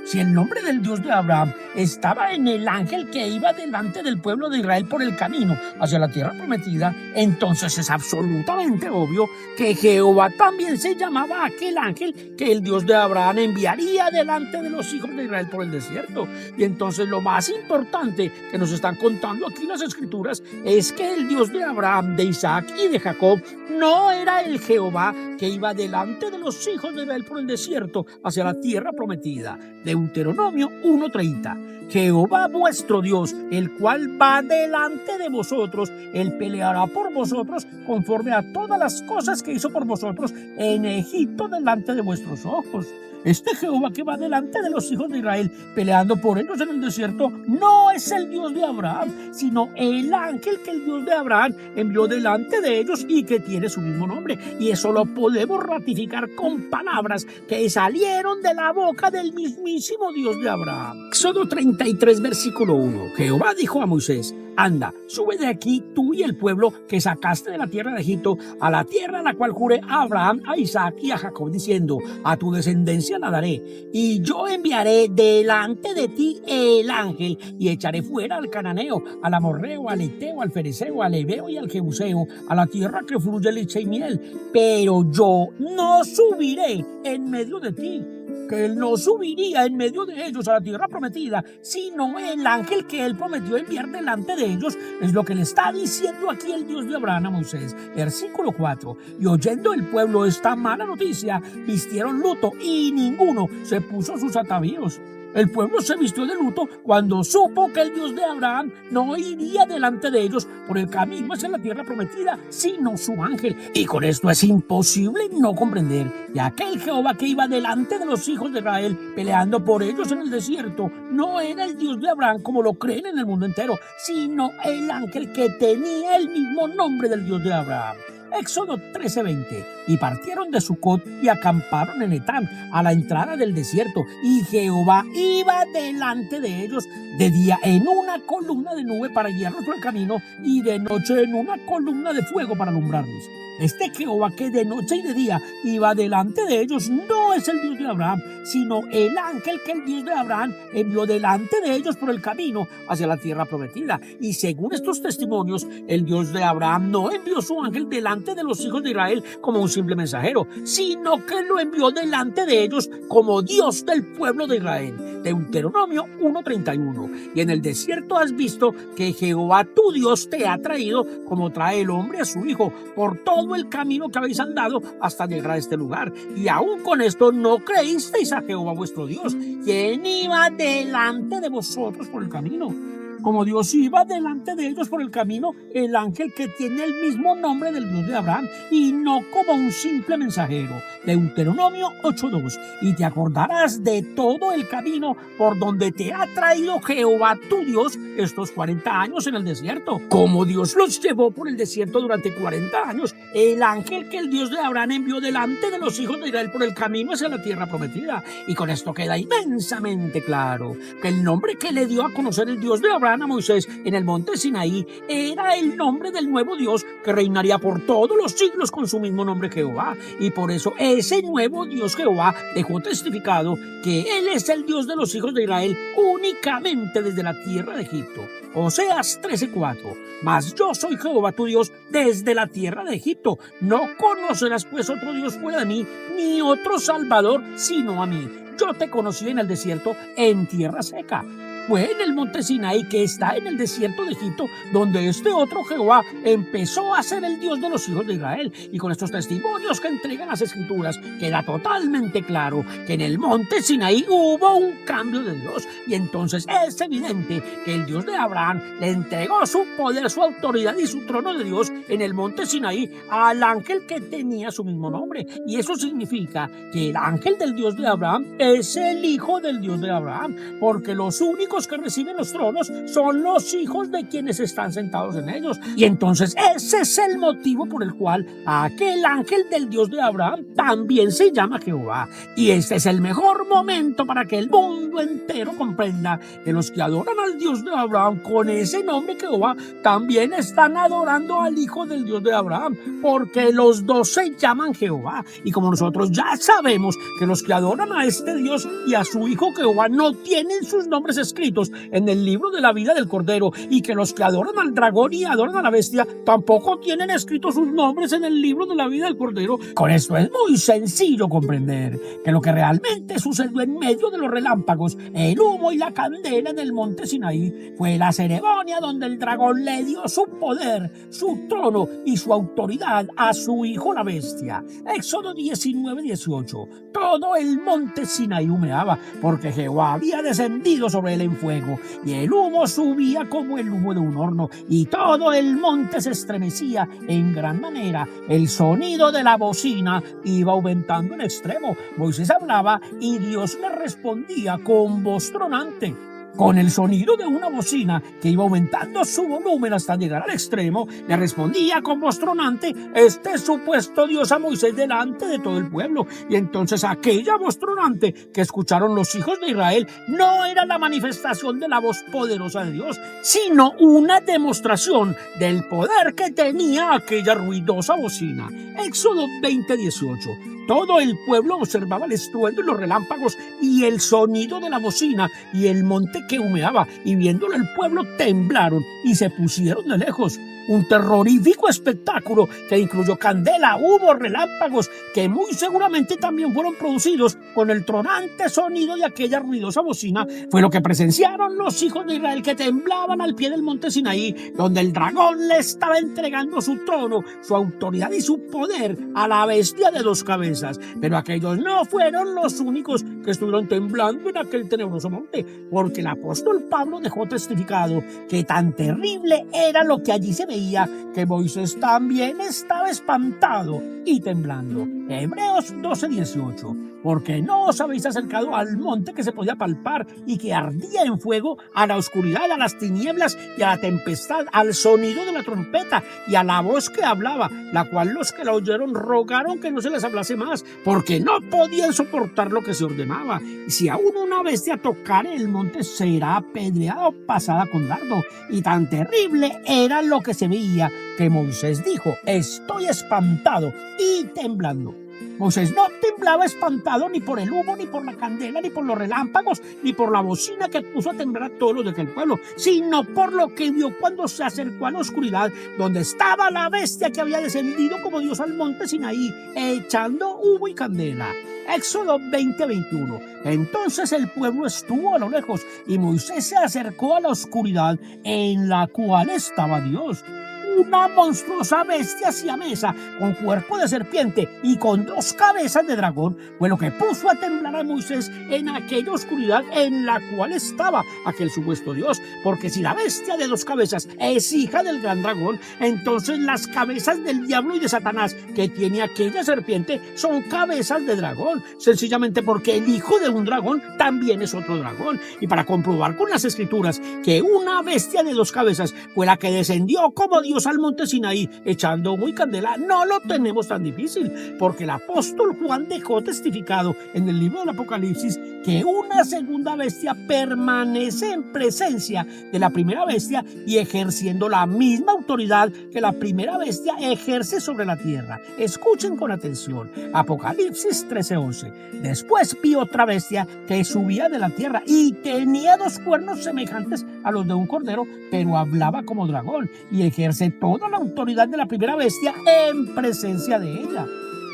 Si el nombre del Dios de Abraham estaba en el ángel que iba delante del pueblo de Israel por el camino hacia la tierra prometida, entonces es absolutamente obvio que Jehová también se llamaba aquel ángel que el Dios de Abraham enviaría delante de los hijos de Israel por el desierto. Y entonces lo más importante que nos están contando aquí las Escrituras es que el Dios de Abraham, de Isaac y de Jacob no era el Jehová que iba delante de los hijos de Israel por el desierto hacia la tierra prometida. Deuteronomio 1:30. Jehová vuestro Dios, el cual va delante de vosotros, él peleará por vosotros conforme a todas las cosas que hizo por vosotros en Egipto delante de vuestros ojos. Este Jehová que va delante de los hijos de Israel peleando por ellos en el desierto no es el Dios de Abraham, sino el ángel que el Dios de Abraham envió delante de ellos y que tiene su mismo nombre. Y eso lo podemos ratificar con palabras que salieron de la boca del mismísimo Dios de Abraham. Éxodo 33, versículo 1. Jehová dijo a Moisés: anda, sube de aquí tú y el pueblo que sacaste de la tierra de Egipto a la tierra a la cual juré a Abraham, a Isaac y a Jacob, diciendo: a tu descendencia la daré, y yo enviaré delante de ti el ángel, y echaré fuera al cananeo, al amorreo, al eteo, al fereceo, al heveo y al jebuseo, a la tierra que fluye leche y miel. Pero yo no subiré en medio de ti, que él no subiría en medio de ellos a la tierra prometida, sino el ángel que él prometió enviar delante de ellos. Es lo que le está diciendo aquí el Dios de Abraham a Moisés. Versículo 4. Y oyendo el pueblo esta mala noticia, vistieron luto y ninguno se puso sus atavíos. El pueblo se vistió de luto cuando supo que el Dios de Abraham no iría delante de ellos por el camino hacia la tierra prometida, sino su ángel. Y con esto es imposible no comprender que aquel Jehová que iba delante de los hijos de Israel peleando por ellos en el desierto no era el Dios de Abraham como lo creen en el mundo entero, sino el ángel que tenía el mismo nombre del Dios de Abraham. Éxodo 13:20. Y partieron de Sucot y acamparon en Etán, a la entrada del desierto. Y Jehová iba delante de ellos de día en una columna de nube para guiarlos por el camino, y de noche en una columna de fuego para alumbrarlos. Este Jehová que de noche y de día iba delante de ellos no es el Dios de Abraham, sino el ángel que el Dios de Abraham envió delante de ellos por el camino hacia la tierra prometida. Y según estos testimonios, el Dios de Abraham no envió su ángel delante de los hijos de Israel como un simple mensajero, sino que lo envió delante de ellos como Dios del pueblo de Israel. Deuteronomio 1:31. Y en el desierto has visto que Jehová tu Dios te ha traído como trae el hombre a su hijo por todo el camino que habéis andado hasta llegar a este lugar. Y aún con esto no creísteis a Jehová vuestro Dios, quien iba delante de vosotros por el camino. Como Dios iba delante de ellos por el camino, el ángel que tiene el mismo nombre del Dios de Abraham, y no como un simple mensajero. Deuteronomio 8:2. Y te acordarás de todo el camino por donde te ha traído Jehová tu Dios estos 40 años en el desierto. Como Dios los llevó por el desierto durante 40 años, el ángel que el Dios de Abraham envió delante de los hijos de Israel por el camino hacia la tierra prometida. Y con esto queda inmensamente claro que el nombre que le dio a conocer el Dios de Abraham a Moisés en el monte Sinaí era el nombre del nuevo Dios que reinaría por todos los siglos con su mismo nombre Jehová. Y por eso ese nuevo Dios Jehová dejó testificado que Él es el Dios de los hijos de Israel únicamente desde la tierra de Egipto. Oseas 13:4. Mas yo soy Jehová tu Dios desde la tierra de Egipto. No conocerás pues otro Dios fuera de mí, ni otro Salvador sino a mí. Yo te conocí en el desierto, en tierra seca. Fue en el monte Sinaí, que está en el desierto de Egipto, donde este otro Jehová empezó a ser el Dios de los hijos de Israel. Y con estos testimonios que entregan las Escrituras, queda totalmente claro que en el monte Sinaí hubo un cambio de Dios. Y entonces es evidente que el Dios de Abraham le entregó su poder, su autoridad y su trono de Dios en el monte Sinaí al ángel que tenía su mismo nombre. Y eso significa que el ángel del Dios de Abraham es el hijo del Dios de Abraham, porque los únicos que reciben los tronos son los hijos de quienes están sentados en ellos. Y entonces ese es el motivo por el cual aquel ángel del Dios de Abraham también se llama Jehová. Y este es el mejor momento para que el mundo entero comprenda que los que adoran al Dios de Abraham con ese nombre Jehová también están adorando al hijo del Dios de Abraham, porque los dos se llaman Jehová. Y como nosotros ya sabemos que los que adoran a este Dios y a su hijo Jehová no tienen sus nombres escritos en el libro de la vida del Cordero, y que los que adoran al dragón y adoran a la bestia tampoco tienen escritos sus nombres en el libro de la vida del Cordero, con esto es muy sencillo comprender que lo que realmente sucedió en medio de los relámpagos, el humo y la candela en el monte Sinaí fue la ceremonia donde el dragón le dio su poder, su trono y su autoridad a su hijo la bestia. Éxodo 19:18. Todo el monte Sinaí humeaba porque Jehová había descendido sobre él en fuego, y el humo subía como el humo de un horno, y todo el monte se estremecía en gran manera. El sonido de la bocina iba aumentando en extremo. Moisés hablaba y Dios le respondía con voz tronante. Con el sonido de una bocina que iba aumentando su volumen hasta llegar al extremo, le respondía con voz tronante este supuesto Dios a Moisés delante de todo el pueblo. Y entonces aquella voz tronante que escucharon los hijos de Israel no era la manifestación de la voz poderosa de Dios, sino una demostración del poder que tenía aquella ruidosa bocina. Éxodo 20:18. Todo el pueblo observaba el estruendo y los relámpagos y el sonido de la bocina y el monte que humeaba, y viéndolo el pueblo temblaron y se pusieron de lejos. Un terrorífico espectáculo que incluyó candela, humo, relámpagos, que muy seguramente también fueron producidos con el tronante sonido de aquella ruidosa bocina, fue lo que presenciaron los hijos de Israel, que temblaban al pie del monte Sinaí, donde el dragón le estaba entregando su trono, su autoridad y su poder a la bestia de 2 cabezas. Pero aquellos no fueron los únicos que estuvieron temblando en aquel tenebroso monte, porque el apóstol Pablo dejó testificado que tan terrible era lo que allí se veía, que Moisés también estaba espantado y temblando. Hebreos 12:18. Porque no os habéis acercado al monte que se podía palpar y que ardía en fuego, a la oscuridad, a las tinieblas y a la tempestad, al sonido de la trompeta y a la voz que hablaba, la cual los que la oyeron rogaron que no se les hablase más, porque no podían soportar lo que se ordenaba. Y si aún una bestia tocare el monte, será apedreada o pasada con dardo. Y tan terrible era lo que se veía, que Moisés dijo: estoy espantado y temblando. Moisés no temblaba espantado ni por el humo, ni por la candela, ni por los relámpagos, ni por la bocina que puso a temblar a todos los de aquel pueblo, sino por lo que vio cuando se acercó a la oscuridad, donde estaba la bestia que había descendido como Dios al monte Sinaí, echando humo y candela. Éxodo 20:21. Entonces el pueblo estuvo a lo lejos, y Moisés se acercó a la oscuridad en la cual estaba Dios. Una monstruosa bestia siamesa con cuerpo de serpiente y con 2 cabezas de dragón fue lo que puso a temblar a Moisés en aquella oscuridad en la cual estaba aquel supuesto Dios. Porque si la bestia de 2 cabezas es hija del gran dragón, entonces las cabezas del diablo y de Satanás que tiene aquella serpiente son cabezas de dragón, sencillamente porque el hijo de un dragón también es otro dragón. Y para comprobar con las escrituras que una bestia de 2 cabezas fue la que descendió como Dios al monte Sinaí echando humo y candela, no lo tenemos tan difícil, porque el apóstol Juan dejó testificado en el libro del Apocalipsis que una segunda bestia permanece en presencia de la primera bestia y ejerciendo la misma autoridad que la primera bestia ejerce sobre la tierra. Escuchen con atención, Apocalipsis 13:11. Después vi otra bestia que subía de la tierra y tenía 2 cuernos semejantes a los de un cordero, pero hablaba como dragón y ejerce toda la autoridad de la primera bestia en presencia de ella.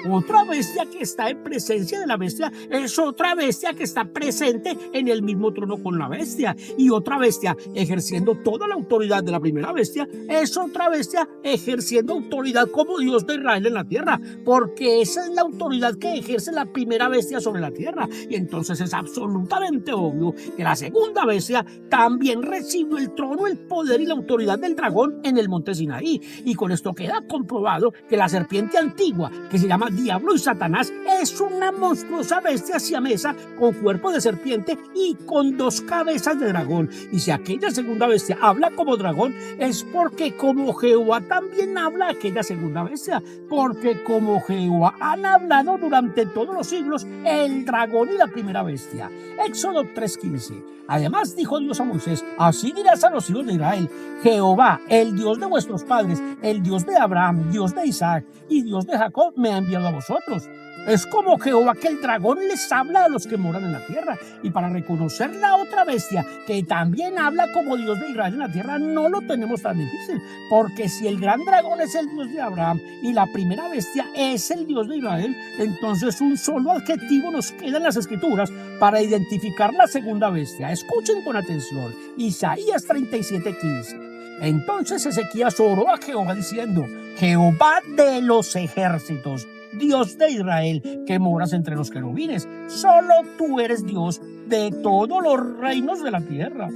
Otra bestia que está en presencia de la bestia es otra bestia que está presente en el mismo trono con la bestia. Y otra bestia ejerciendo toda la autoridad de la primera bestia es otra bestia ejerciendo autoridad como Dios de Israel en la tierra. Porque esa es la autoridad que ejerce la primera bestia sobre la tierra. Y entonces es absolutamente obvio que la segunda bestia también recibió el trono, el poder y la autoridad del dragón en el monte Sinaí. Y con esto queda comprobado que la serpiente antigua, que se llama Diablo y Satanás, es una monstruosa bestia siamesa con cuerpo de serpiente y con 2 cabezas de dragón. Y si aquella segunda bestia habla como dragón, es porque como Jehová también habla aquella segunda bestia, porque como Jehová han hablado durante todos los siglos el dragón y la primera bestia. Éxodo 3:15. Además dijo Dios a Moisés: así dirás a los hijos de Israel: Jehová, el Dios de vuestros padres, el Dios de Abraham, Dios de Isaac y Dios de Jacob, me ha enviado a vosotros. Es como Jehová que el dragón les habla a los que moran en la tierra. Y para reconocer la otra bestia que también habla como Dios de Israel en la tierra, no lo tenemos tan difícil. Porque si el gran dragón es el Dios de Abraham y la primera bestia es el Dios de Israel, entonces un solo adjetivo nos queda en las escrituras para identificar la segunda bestia. Escuchen con atención, Isaías 37:15. Entonces Ezequías oró a Jehová diciendo: Jehová de los ejércitos, Dios de Israel, que moras entre los querubines, solo tú eres Dios de todos los reinos de la tierra.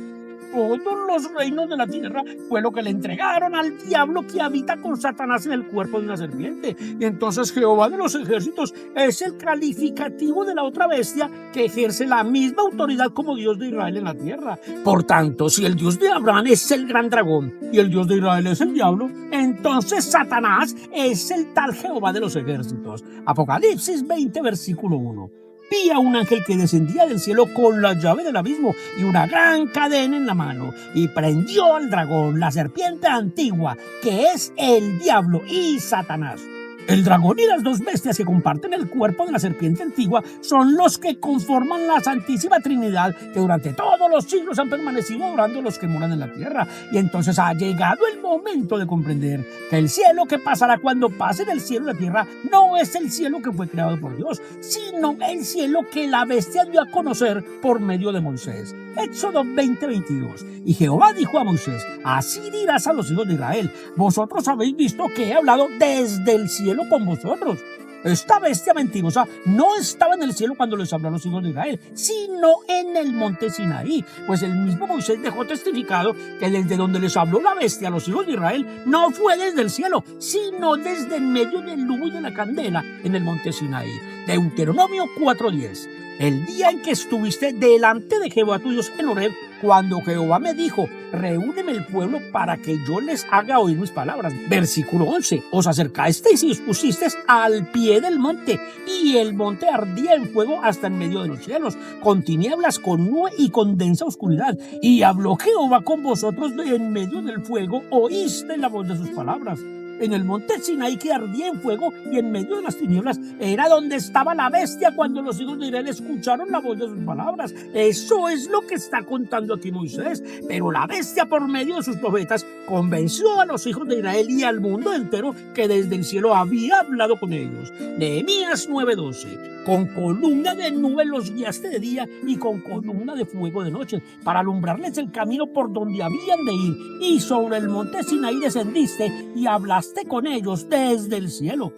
Todos los reinos de la tierra fue lo que le entregaron al diablo que habita con Satanás en el cuerpo de una serpiente. Y entonces Jehová de los ejércitos es el calificativo de la otra bestia que ejerce la misma autoridad como Dios de Israel en la tierra. Por tanto, si el Dios de Abraham es el gran dragón y el Dios de Israel es el diablo, entonces Satanás es el tal Jehová de los ejércitos. Apocalipsis 20, versículo 1. Vi a un ángel que descendía del cielo con la llave del abismo y una gran cadena en la mano, y prendió al dragón, la serpiente antigua, que es el diablo y Satanás. El dragón y las dos bestias que comparten el cuerpo de la serpiente antigua son los que conforman la Santísima Trinidad, que durante todos los siglos han permanecido adorando a los que moran en la tierra. Y entonces ha llegado el momento de comprender que el cielo que pasará cuando pase del cielo a la tierra no es el cielo que fue creado por Dios, sino el cielo que la bestia dio a conocer por medio de Moisés. Éxodo 20:22. Y Jehová dijo a Moisés: así dirás a los hijos de Israel: vosotros habéis visto que he hablado desde el cielo con vosotros. Esta bestia mentirosa no estaba en el cielo cuando les habló a los hijos de Israel, sino en el monte Sinaí. Pues el mismo Moisés dejó testificado que desde donde les habló la bestia a los hijos de Israel no fue desde el cielo, sino desde en medio del humo y de la candela en el monte Sinaí. Deuteronomio 4:10. El día en que estuviste delante de Jehová tu Dios en Horeb, cuando Jehová me dijo: reúneme el pueblo para que yo les haga oír mis palabras. Versículo 11. Os acercasteis y os pusisteis al pie del monte, y el monte ardía en fuego hasta en medio de los cielos, con tinieblas, con nube y con densa oscuridad. Y habló Jehová con vosotros de en medio del fuego, oíste la voz de sus palabras. En el monte Sinaí, que ardía en fuego y en medio de las tinieblas, era donde estaba la bestia cuando los hijos de Israel escucharon la voz de sus palabras. Eso es lo que está contando aquí Moisés. Pero la bestia, por medio de sus profetas, convenció a los hijos de Israel y al mundo entero que desde el cielo había hablado con ellos. Nehemías 9:12. Con columna de nube los guiaste de día y con columna de fuego de noche, para alumbrarles el camino por donde habían de ir. Y sobre el monte Sinaí descendiste y hablaste con ellos desde el cielo.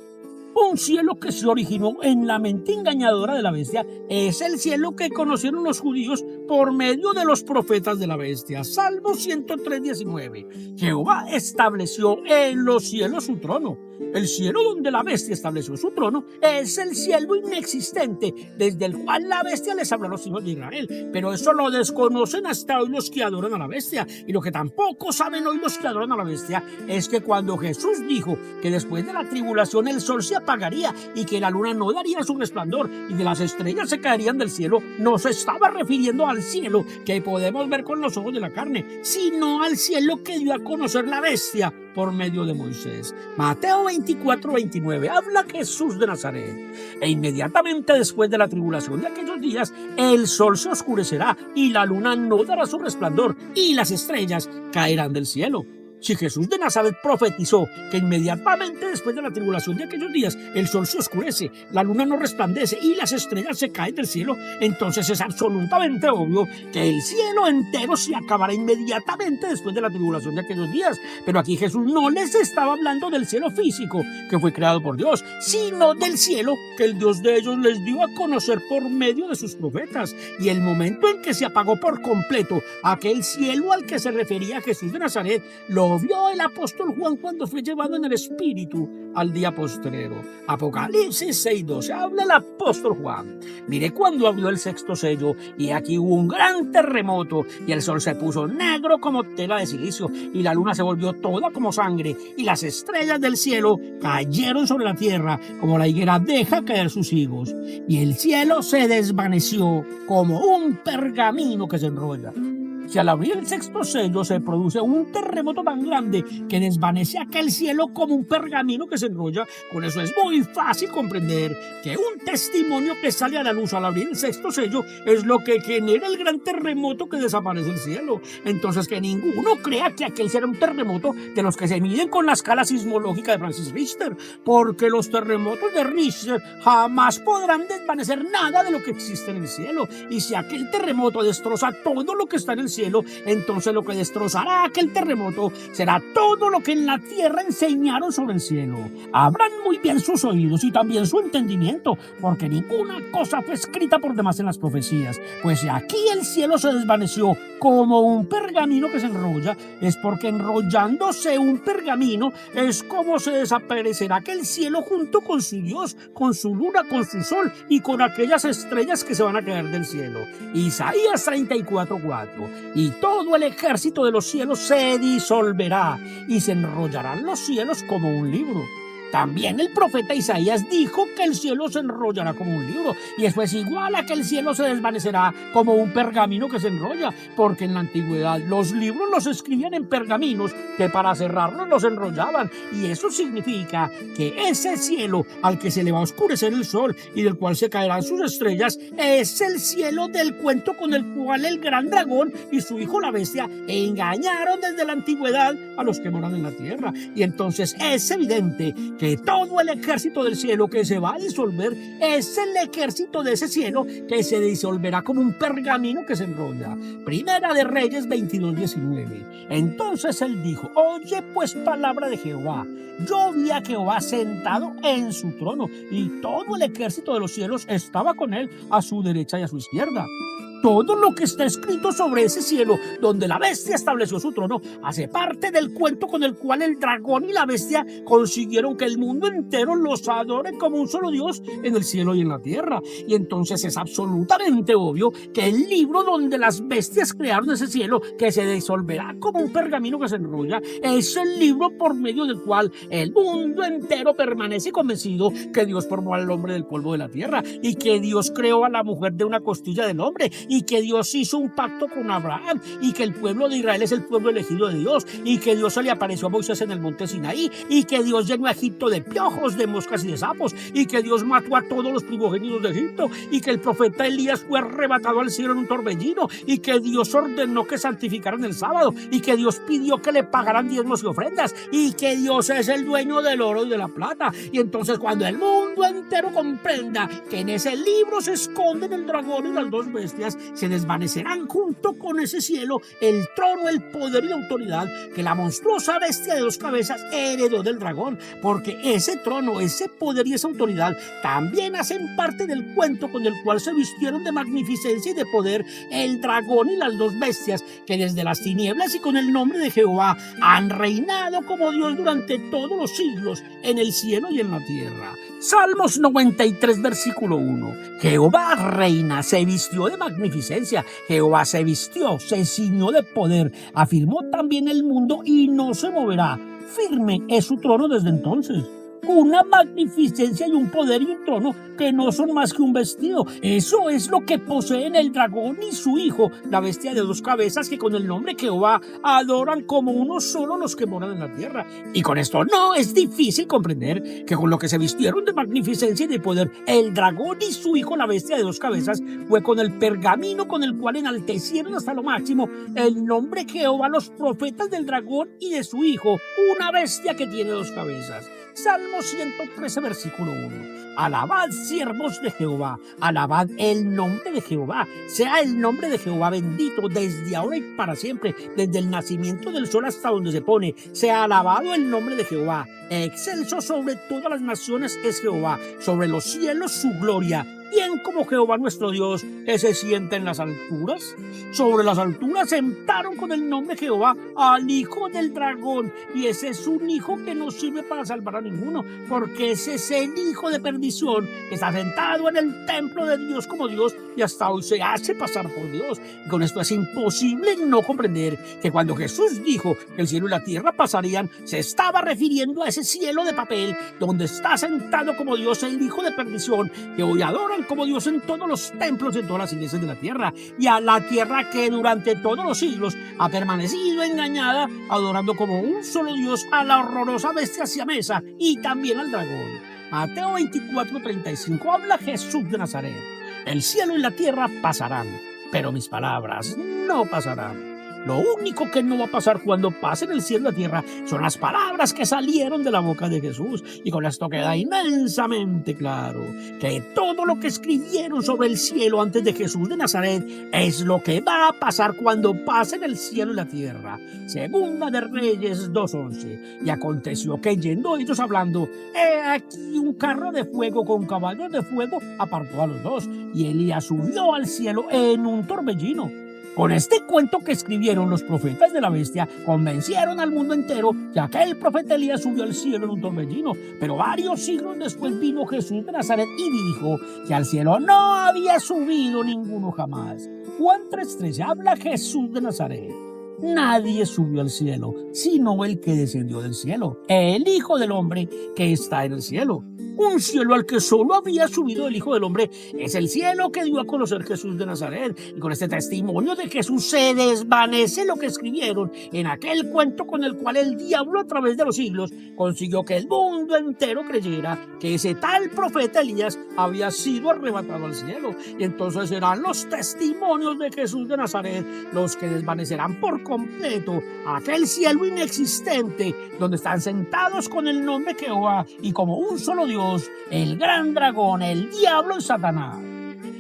Un cielo que se originó en la mente engañadora de la bestia es el cielo que conocieron los judíos por medio de los profetas de la bestia. Salmo 103:19. Jehová estableció en los cielos su trono. El cielo donde la bestia estableció su trono es el cielo inexistente desde el cual la bestia les habló a los hijos de Israel. Pero eso lo desconocen hasta hoy los que adoran a la bestia. Y lo que tampoco saben hoy los que adoran a la bestia es que cuando Jesús dijo que después de la tribulación el sol se apagaría y que la luna no daría su resplandor y que las estrellas se caerían del cielo, no se estaba refiriendo al cielo que podemos ver con los ojos de la carne, sino al cielo que dio a conocer la bestia por medio de Moisés. Mateo 24:29. Habla Jesús de Nazaret. E inmediatamente después de la tribulación de aquellos días, el sol se oscurecerá y la luna no dará su resplandor y las estrellas caerán del cielo. Si Jesús de Nazaret profetizó que inmediatamente después de la tribulación de aquellos días el sol se oscurece, la luna no resplandece y las estrellas se caen del cielo, entonces es absolutamente obvio que el cielo entero se acabará inmediatamente después de la tribulación de aquellos días. Pero aquí Jesús no les estaba hablando del cielo físico que fue creado por Dios, sino del cielo que el Dios de ellos les dio a conocer por medio de sus profetas. Y el momento en que se apagó por completo aquel cielo al que se refería Jesús de Nazaret, lo vio el apóstol Juan cuando fue llevado en el Espíritu al día postrero. Apocalipsis 6:12. Habla el apóstol Juan. Miré cuando abrió el sexto sello, y aquí hubo un gran terremoto, y el sol se puso negro como tela de silicio, y la luna se volvió toda como sangre, y las estrellas del cielo cayeron sobre la tierra, como la higuera deja caer sus higos. Y el cielo se desvaneció como un pergamino que se enrolla. Si al abrir el sexto sello se produce un terremoto tan grande que desvanece aquel cielo como un pergamino que se enrolla, con eso es muy fácil comprender que un testimonio que sale a la luz al abrir el sexto sello es lo que genera el gran terremoto que desaparece el cielo. Entonces que ninguno crea que aquel será un terremoto de los que se miden con la escala sismológica de Francis Richter, porque los terremotos de Richter jamás podrán desvanecer nada de lo que existe en el cielo. Y si aquel terremoto destroza todo lo que está en el cielo, entonces lo que destrozará aquel terremoto será todo lo que en la tierra enseñaron sobre el cielo. Abran muy bien sus oídos y también su entendimiento, porque ninguna cosa fue escrita por demás en las profecías. Pues si aquí el cielo se desvaneció como un pergamino que se enrolla, es porque enrollándose un pergamino es como se desaparecerá aquel cielo junto con su Dios, con su luna, con su sol y con aquellas estrellas que se van a caer del cielo. Isaías 34:4. Y todo el ejército de los cielos se disolverá y se enrollarán los cielos como un libro. También el profeta Isaías dijo que el cielo se enrollará como un libro, y eso es igual a que el cielo se desvanecerá como un pergamino que se enrolla, porque en la antigüedad los libros los escribían en pergaminos que para cerrarlos los enrollaban, y eso significa que ese cielo al que se le va a oscurecer el sol y del cual se caerán sus estrellas es el cielo del cuento con el cual el gran dragón y su hijo la bestia engañaron desde la antigüedad a los que moran en la tierra. Y entonces es evidente que todo el ejército del cielo que se va a disolver es el ejército de ese cielo que se disolverá como un pergamino que se enrolla. Primera de Reyes 22:19. Entonces él dijo: oye pues palabra de Jehová. Yo vi a Jehová sentado en su trono, y todo el ejército de los cielos estaba con él a su derecha y a su izquierda. Todo lo que está escrito sobre ese cielo donde la bestia estableció su trono hace parte del cuento con el cual el dragón y la bestia consiguieron que el mundo entero los adore como un solo Dios en el cielo y en la tierra. Y entonces es absolutamente obvio que el libro donde las bestias crearon ese cielo que se disolverá como un pergamino que se enrolla es el libro por medio del cual el mundo entero permanece convencido que Dios formó al hombre del polvo de la tierra y que Dios creó a la mujer de una costilla del hombre y que Dios hizo un pacto con Abraham y que el pueblo de Israel es el pueblo elegido de Dios y que Dios se le apareció a Moisés en el monte Sinaí y que Dios llenó a Egipto de piojos, de moscas y de sapos y que Dios mató a todos los primogénitos de Egipto y que el profeta Elías fue arrebatado al cielo en un torbellino y que Dios ordenó que santificaran el sábado y que Dios pidió que le pagaran diezmos y ofrendas y que Dios es el dueño del oro y de la plata. Y entonces cuando el mundo entero comprenda que en ese libro se esconden el dragón y las dos bestias, se desvanecerán junto con ese cielo el trono, el poder y la autoridad que la monstruosa bestia de 2 cabezas heredó del dragón, porque ese trono, ese poder y esa autoridad también hacen parte del cuento con el cual se vistieron de magnificencia y de poder el dragón y las 2 bestias que desde las tinieblas y con el nombre de Jehová han reinado como Dios durante todos los siglos en el cielo y en la tierra. Salmos 93, versículo 1. Jehová reina, se vistió de magnificencia. Jehová se vistió, se ciñó de poder. Afirmó también el mundo y no se moverá. Firme es su trono desde entonces. Una magnificencia y un poder y un trono que no son más que un vestido. Eso es lo que poseen el dragón y su hijo, la bestia de 2 cabezas que con el nombre Jehová adoran como uno solo los que moran en la tierra. Y con esto no es difícil comprender que con lo que se vistieron de magnificencia y de poder el dragón y su hijo, la bestia de 2 cabezas, fue con el pergamino con el cual enaltecieron hasta lo máximo el nombre Jehová los profetas del dragón y de su hijo, una bestia que tiene 2 cabezas. Salmo 113, versículo 1. Alabad, siervos de Jehová, alabad el nombre de Jehová. Sea el nombre de Jehová bendito desde ahora y para siempre, desde el nacimiento del sol hasta donde se pone. Sea alabado el nombre de Jehová. Excelso sobre todas las naciones es Jehová, sobre los cielos su gloria. ¿Quién como Jehová nuestro Dios que se sienta en las alturas? Sobre las alturas sentaron con el nombre de Jehová al hijo del dragón, y ese es un hijo que no sirve para salvar a ninguno, porque ese es el hijo de perdición que está sentado en el templo de Dios como Dios y hasta hoy se hace pasar por Dios. Y con esto es imposible no comprender que cuando Jesús dijo que el cielo y la tierra pasarían, se estaba refiriendo a ese cielo de papel donde está sentado como Dios el hijo de perdición, que hoy adoran como Dios en todos los templos, en todas las iglesias de la tierra, y a la tierra que durante todos los siglos ha permanecido engañada, adorando como un solo Dios a la horrorosa bestia siamesa y también al dragón. Mateo 24:35 habla Jesús de Nazaret. El cielo y la tierra pasarán, pero mis palabras no pasarán. Lo único que no va a pasar cuando pasen el cielo y la tierra son las palabras que salieron de la boca de Jesús. Y con esto queda inmensamente claro que todo lo que escribieron sobre el cielo antes de Jesús de Nazaret es lo que va a pasar cuando pasen el cielo y la tierra. Segunda de Reyes 2:11. Y aconteció que yendo ellos hablando, he aquí un carro de fuego con caballos de fuego apartó a los 2, y Elías subió al cielo en un torbellino. Con este cuento que escribieron los profetas de la bestia, convencieron al mundo entero que aquel profeta Elías subió al cielo en un torbellino. Pero varios siglos después vino Jesús de Nazaret y dijo que al cielo no había subido ninguno jamás. Juan 3:13 habla Jesús de Nazaret. nadie subió al cielo, sino el que descendió del cielo, el Hijo del Hombre que está en el cielo. Un cielo al que solo había subido el Hijo del Hombre es el cielo que dio a conocer Jesús de Nazaret. Y con este testimonio de Jesús se desvanece lo que escribieron en aquel cuento con el cual el diablo a través de los siglos consiguió que el mundo entero creyera que ese tal profeta Elías había sido arrebatado al cielo. Y entonces serán los testimonios de Jesús de Nazaret los que desvanecerán por completo aquel cielo inexistente donde están sentados con el nombre de Jehová y como un solo Dios, el gran dragón, el diablo y Satanás.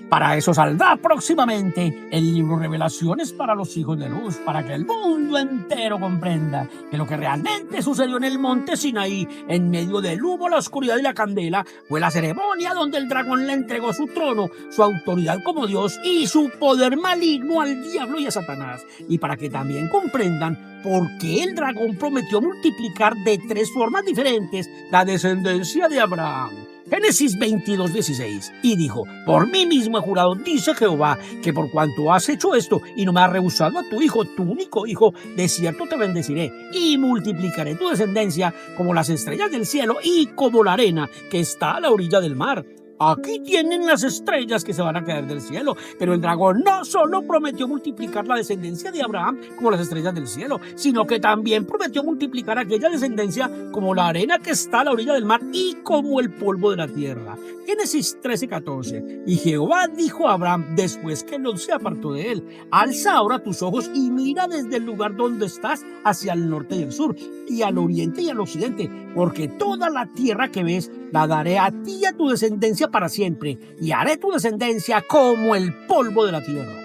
Para eso saldrá próximamente el libro Revelaciones para los hijos de luz, para que el mundo entero comprenda que lo que realmente sucedió en el monte Sinaí, en medio del humo, la oscuridad y la candela, fue la ceremonia donde el dragón le entregó su trono, su autoridad como Dios y su poder maligno al diablo y a Satanás. Y para que también comprendan por qué el dragón prometió multiplicar de 3 formas diferentes la descendencia de Abraham. Génesis 22:16, y dijo: por mí mismo he jurado, dice Jehová, que por cuanto has hecho esto y no me has rehusado a tu hijo, tu único hijo, de cierto te bendeciré y multiplicaré tu descendencia como las estrellas del cielo y como la arena que está a la orilla del mar. Aquí tienen las estrellas que se van a caer del cielo. Pero el dragón no solo prometió multiplicar la descendencia de Abraham como las estrellas del cielo, sino que también prometió multiplicar aquella descendencia como la arena que está a la orilla del mar y como el polvo de la tierra. Génesis 13:14. Y Jehová dijo a Abraham después que Lot se apartó de él: alza ahora tus ojos y mira desde el lugar donde estás hacia el norte y el sur, y al oriente y al occidente, porque toda la tierra que ves la daré a ti y a tu descendencia para siempre, y haré tu descendencia como el polvo de la tierra.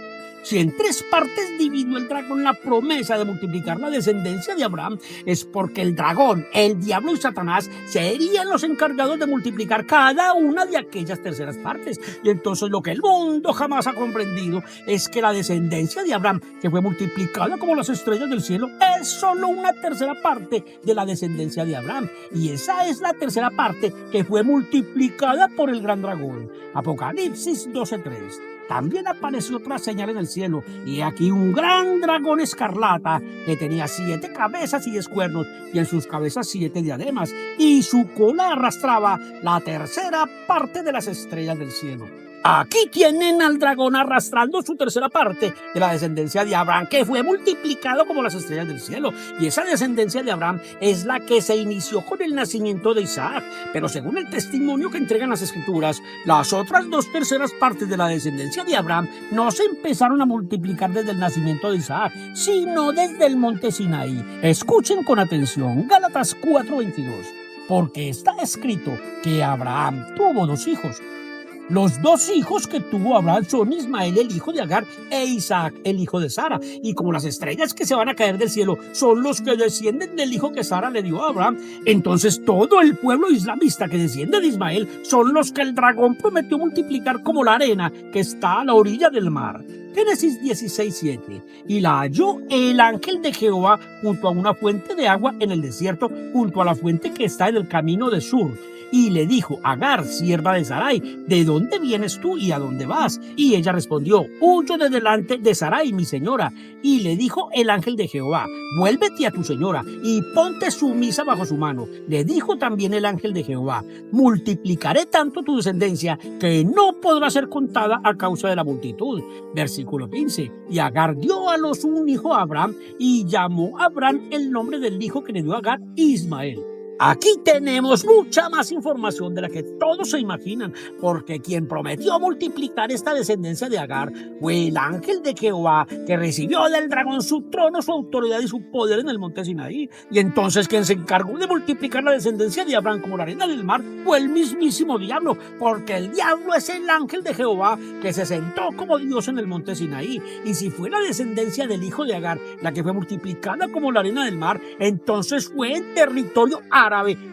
Si en 3 partes dividió el dragón la promesa de multiplicar la descendencia de Abraham, es porque el dragón, el diablo y Satanás serían los encargados de multiplicar cada una de aquellas terceras partes. Y entonces lo que el mundo jamás ha comprendido es que la descendencia de Abraham, que fue multiplicada como las estrellas del cielo, es solo una tercera parte de la descendencia de Abraham. Y esa es la tercera parte que fue multiplicada por el gran dragón. Apocalipsis 12:3. También apareció otra señal en el cielo, y aquí un gran dragón escarlata que tenía 7 cabezas y 10 cuernos, y en sus cabezas 7 diademas, y su cola arrastraba la tercera parte de las estrellas del cielo. Aquí tienen al dragón arrastrando su tercera parte de la descendencia de Abraham, que fue multiplicado como las estrellas del cielo. Y esa descendencia de Abraham es la que se inició con el nacimiento de Isaac. Pero según el testimonio que entregan las Escrituras, las otras 2 terceras partes de la descendencia de Abraham no se empezaron a multiplicar desde el nacimiento de Isaac, sino desde el monte Sinaí. Escuchen con atención Gálatas 4:22, porque está escrito que Abraham tuvo 2 hijos. Los 2 hijos que tuvo Abraham son Ismael, el hijo de Agar, e Isaac, el hijo de Sara. Y como las estrellas que se van a caer del cielo son los que descienden del hijo que Sara le dio a Abraham, entonces todo el pueblo islamista que desciende de Ismael son los que el dragón prometió multiplicar como la arena que está a la orilla del mar. Génesis 16:7. Y la halló el ángel de Jehová junto a una fuente de agua en el desierto, junto a la fuente que está en el camino de Sur. Y le dijo: Agar, sierva de Sarai, ¿de dónde vienes tú y a dónde vas? Y ella respondió: huyo de delante de Sarai, mi señora. Y le dijo el ángel de Jehová: vuélvete a tu señora y ponte sumisa bajo su mano. Le dijo también el ángel de Jehová: multiplicaré tanto tu descendencia que no podrá ser contada a causa de la multitud. Versículo 15. Y Agar dio a luz un hijo a Abraham, y llamó a Abraham el nombre del hijo que le dio a Agar, Ismael. Aquí tenemos mucha más información de la que todos se imaginan, porque quien prometió multiplicar esta descendencia de Agar fue el ángel de Jehová, que recibió del dragón su trono, su autoridad y su poder en el monte Sinaí. Y entonces quien se encargó de multiplicar la descendencia de Abraham como la arena del mar fue el mismísimo diablo, porque el diablo es el ángel de Jehová que se sentó como Dios en el monte Sinaí. Y si fue la descendencia del hijo de Agar la que fue multiplicada como la arena del mar, entonces fue en territorio árabe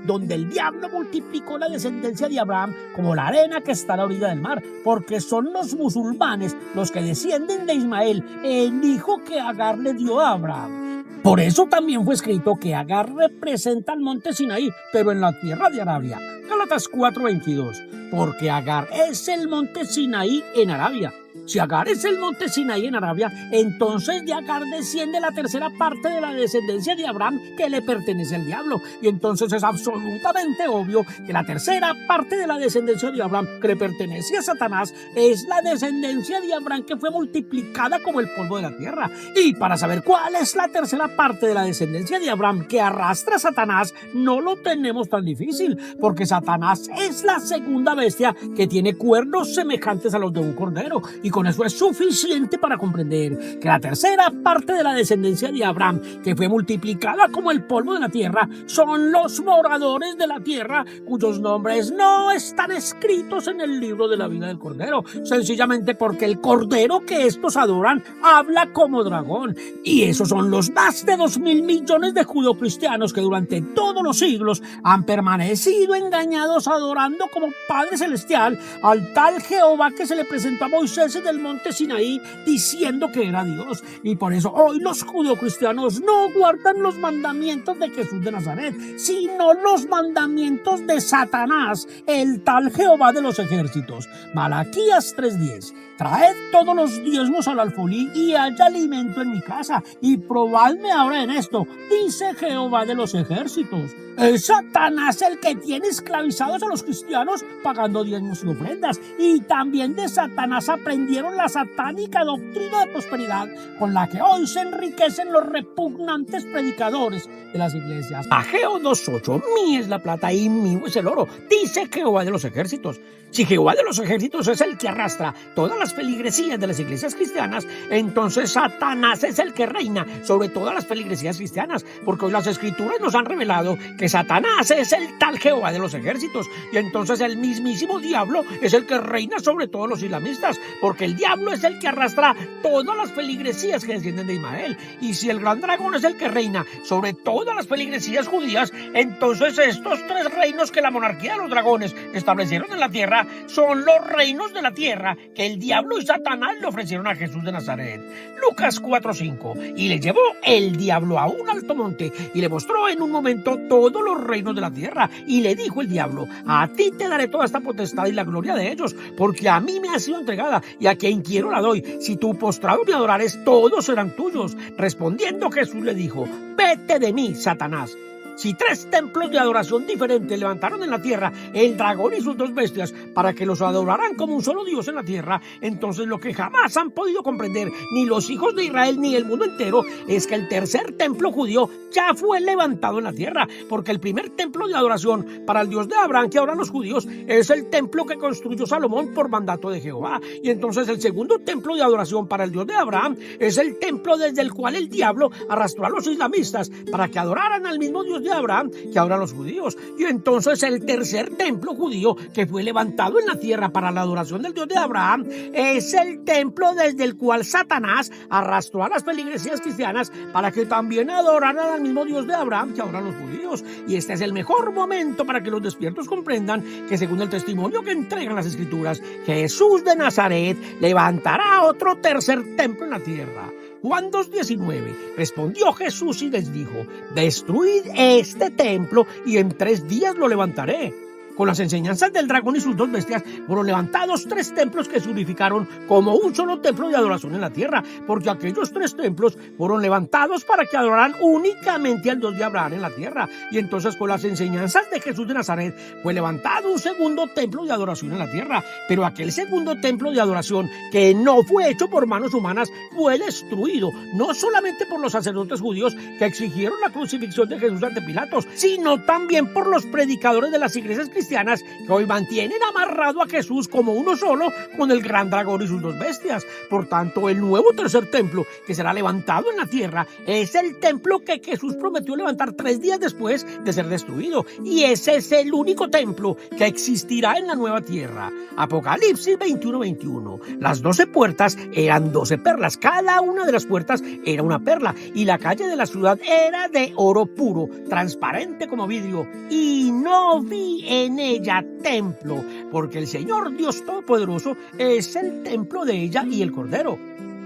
donde el diablo multiplicó la descendencia de Abraham como la arena que está a la orilla del mar, porque son los musulmanes los que descienden de Ismael, el hijo que Agar le dio a Abraham. Por eso también fue escrito que Agar representa al monte Sinaí, pero en la tierra de Arabia. Gálatas 4:22, porque Agar es el monte Sinaí en Arabia. Si Agar es el monte Sinaí en Arabia, entonces de Agar desciende la tercera parte de la descendencia de Abraham que le pertenece al diablo. Y entonces es absolutamente obvio que la tercera parte de la descendencia de Abraham que le pertenece a Satanás es la descendencia de Abraham que fue multiplicada como el polvo de la tierra. Y para saber cuál es la tercera parte de la descendencia de Abraham que arrastra a Satanás, no lo tenemos tan difícil, porque Satanás es la segunda bestia que tiene cuernos semejantes a los de un cordero. Y con eso es suficiente para comprender que la tercera parte de la descendencia de Abraham, que fue multiplicada como el polvo de la tierra, son los moradores de la tierra, cuyos nombres no están escritos en el libro de la vida del Cordero, sencillamente porque el Cordero que estos adoran habla como dragón. Y esos son los más de 2.000 millones de judeocristianos que durante todos los siglos han permanecido engañados adorando como Padre Celestial al tal Jehová que se le presentó a Moisés en el monte Sinaí diciendo que era Dios. Y por eso hoy los judeocristianos no guardan los mandamientos de Jesús de Nazaret, sino los mandamientos de Satanás, el tal Jehová de los ejércitos. Malaquías 3:10. Traed todos los diezmos al alfolí y haya alimento en mi casa, y probadme ahora en esto, dice Jehová de los ejércitos. Es Satanás el que tiene esclavizados a los cristianos pagando diezmos y ofrendas, y también de Satanás aprendieron la satánica doctrina de prosperidad con la que hoy se enriquecen los repugnantes predicadores de las iglesias. Ageo 2:8. Mí es la plata y mío es el oro, dice Jehová de los ejércitos. Si Jehová de los ejércitos es el que arrastra todas las feligresías de las iglesias cristianas, entonces Satanás es el que reina sobre todas las feligresías cristianas, porque hoy las escrituras nos han revelado que Satanás es el tal Jehová de los ejércitos, y entonces el mismísimo diablo es el que reina sobre todos los islamistas, porque el diablo es el que arrastra todas las feligresías que descienden de Ismael. Y si el gran dragón es el que reina sobre todas las feligresías judías, entonces estos tres reinos que la monarquía de los dragones establecieron en la tierra son los reinos de la tierra que el diablo y Satanás le ofrecieron a Jesús de Nazaret. Lucas 4:5. Y le llevó el diablo a un alto monte y le mostró en un momento todos los reinos de la tierra, y le dijo el diablo: a ti te daré toda esta potestad y la gloria de ellos, porque a mí me ha sido entregada, y a quien quiero la doy. Si tú postrado me adorares, todos serán tuyos. Respondiendo Jesús le dijo: vete de mí, Satanás. Si tres templos de adoración diferentes levantaron en la tierra el dragón y sus dos bestias para que los adoraran como un solo Dios en la tierra, entonces lo que jamás han podido comprender ni los hijos de Israel ni el mundo entero es que el tercer templo judío ya fue levantado en la tierra, porque el primer templo de adoración para el Dios de Abraham que adoran los judíos es el templo que construyó Salomón por mandato de Jehová, y entonces el segundo templo de adoración para el Dios de Abraham es el templo desde el cual el diablo arrastró a los islamistas para que adoraran al mismo Dios de Abraham que adoran los judíos. Y entonces el tercer templo judío que fue levantado en la tierra para la adoración del Dios de Abraham es el templo desde el cual Satanás arrastró a las feligresías cristianas para que también adoraran al mismo Dios de Abraham que adoran los judíos. Y este es el mejor momento para que los despiertos comprendan que, según el testimonio que entregan las escrituras, Jesús de Nazaret levantará otro tercer templo en la tierra. Juan 2:19. Respondió Jesús y les dijo: destruid este templo y en 3 días lo levantaré. Con las enseñanzas del dragón y sus dos bestias fueron levantados 3 templos que se unificaron como un solo templo de adoración en la tierra, porque aquellos 3 templos fueron levantados para que adoraran únicamente al Dios de Abraham en la tierra. Y entonces, con las enseñanzas de Jesús de Nazaret fue levantado un segundo templo de adoración en la tierra, pero aquel segundo templo de adoración, que no fue hecho por manos humanas, fue destruido, no solamente por los sacerdotes judíos que exigieron la crucifixión de Jesús ante Pilatos, sino también por los predicadores de las iglesias cristianas que hoy mantienen amarrado a Jesús como uno solo con el gran dragón y sus dos bestias. Por tanto, el nuevo tercer templo que será levantado en la tierra es el templo que Jesús prometió levantar 3 días después de ser destruido, y ese es el único templo que existirá en la nueva tierra. Apocalipsis 21:21. Las 12 puertas eran 12 perlas, cada una de las puertas era una perla, y la calle de la ciudad era de oro puro, transparente como vidrio, y no vi en ella templo, porque el Señor Dios Todopoderoso es el templo de ella y el Cordero.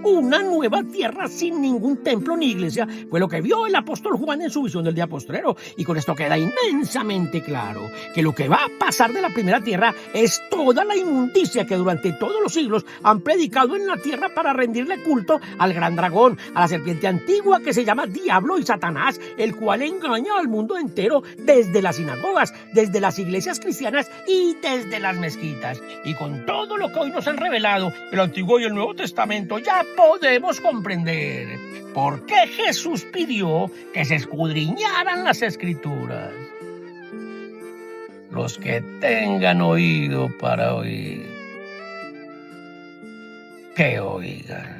una nueva tierra sin ningún templo ni iglesia. Fue lo que vio el apóstol Juan en su visión del día postrero. Y con esto queda inmensamente claro que lo que va a pasar de la primera tierra es toda la inmundicia que durante todos los siglos han predicado en la tierra para rendirle culto al gran dragón, a la serpiente antigua que se llama Diablo y Satanás, el cual engaña al mundo entero desde las sinagogas, desde las iglesias cristianas y desde las mezquitas. Y con todo lo que hoy nos han revelado el Antiguo y el Nuevo Testamento, ya podemos comprender por qué Jesús pidió que se escudriñaran las Escrituras. Los que tengan oído para oír, que oigan.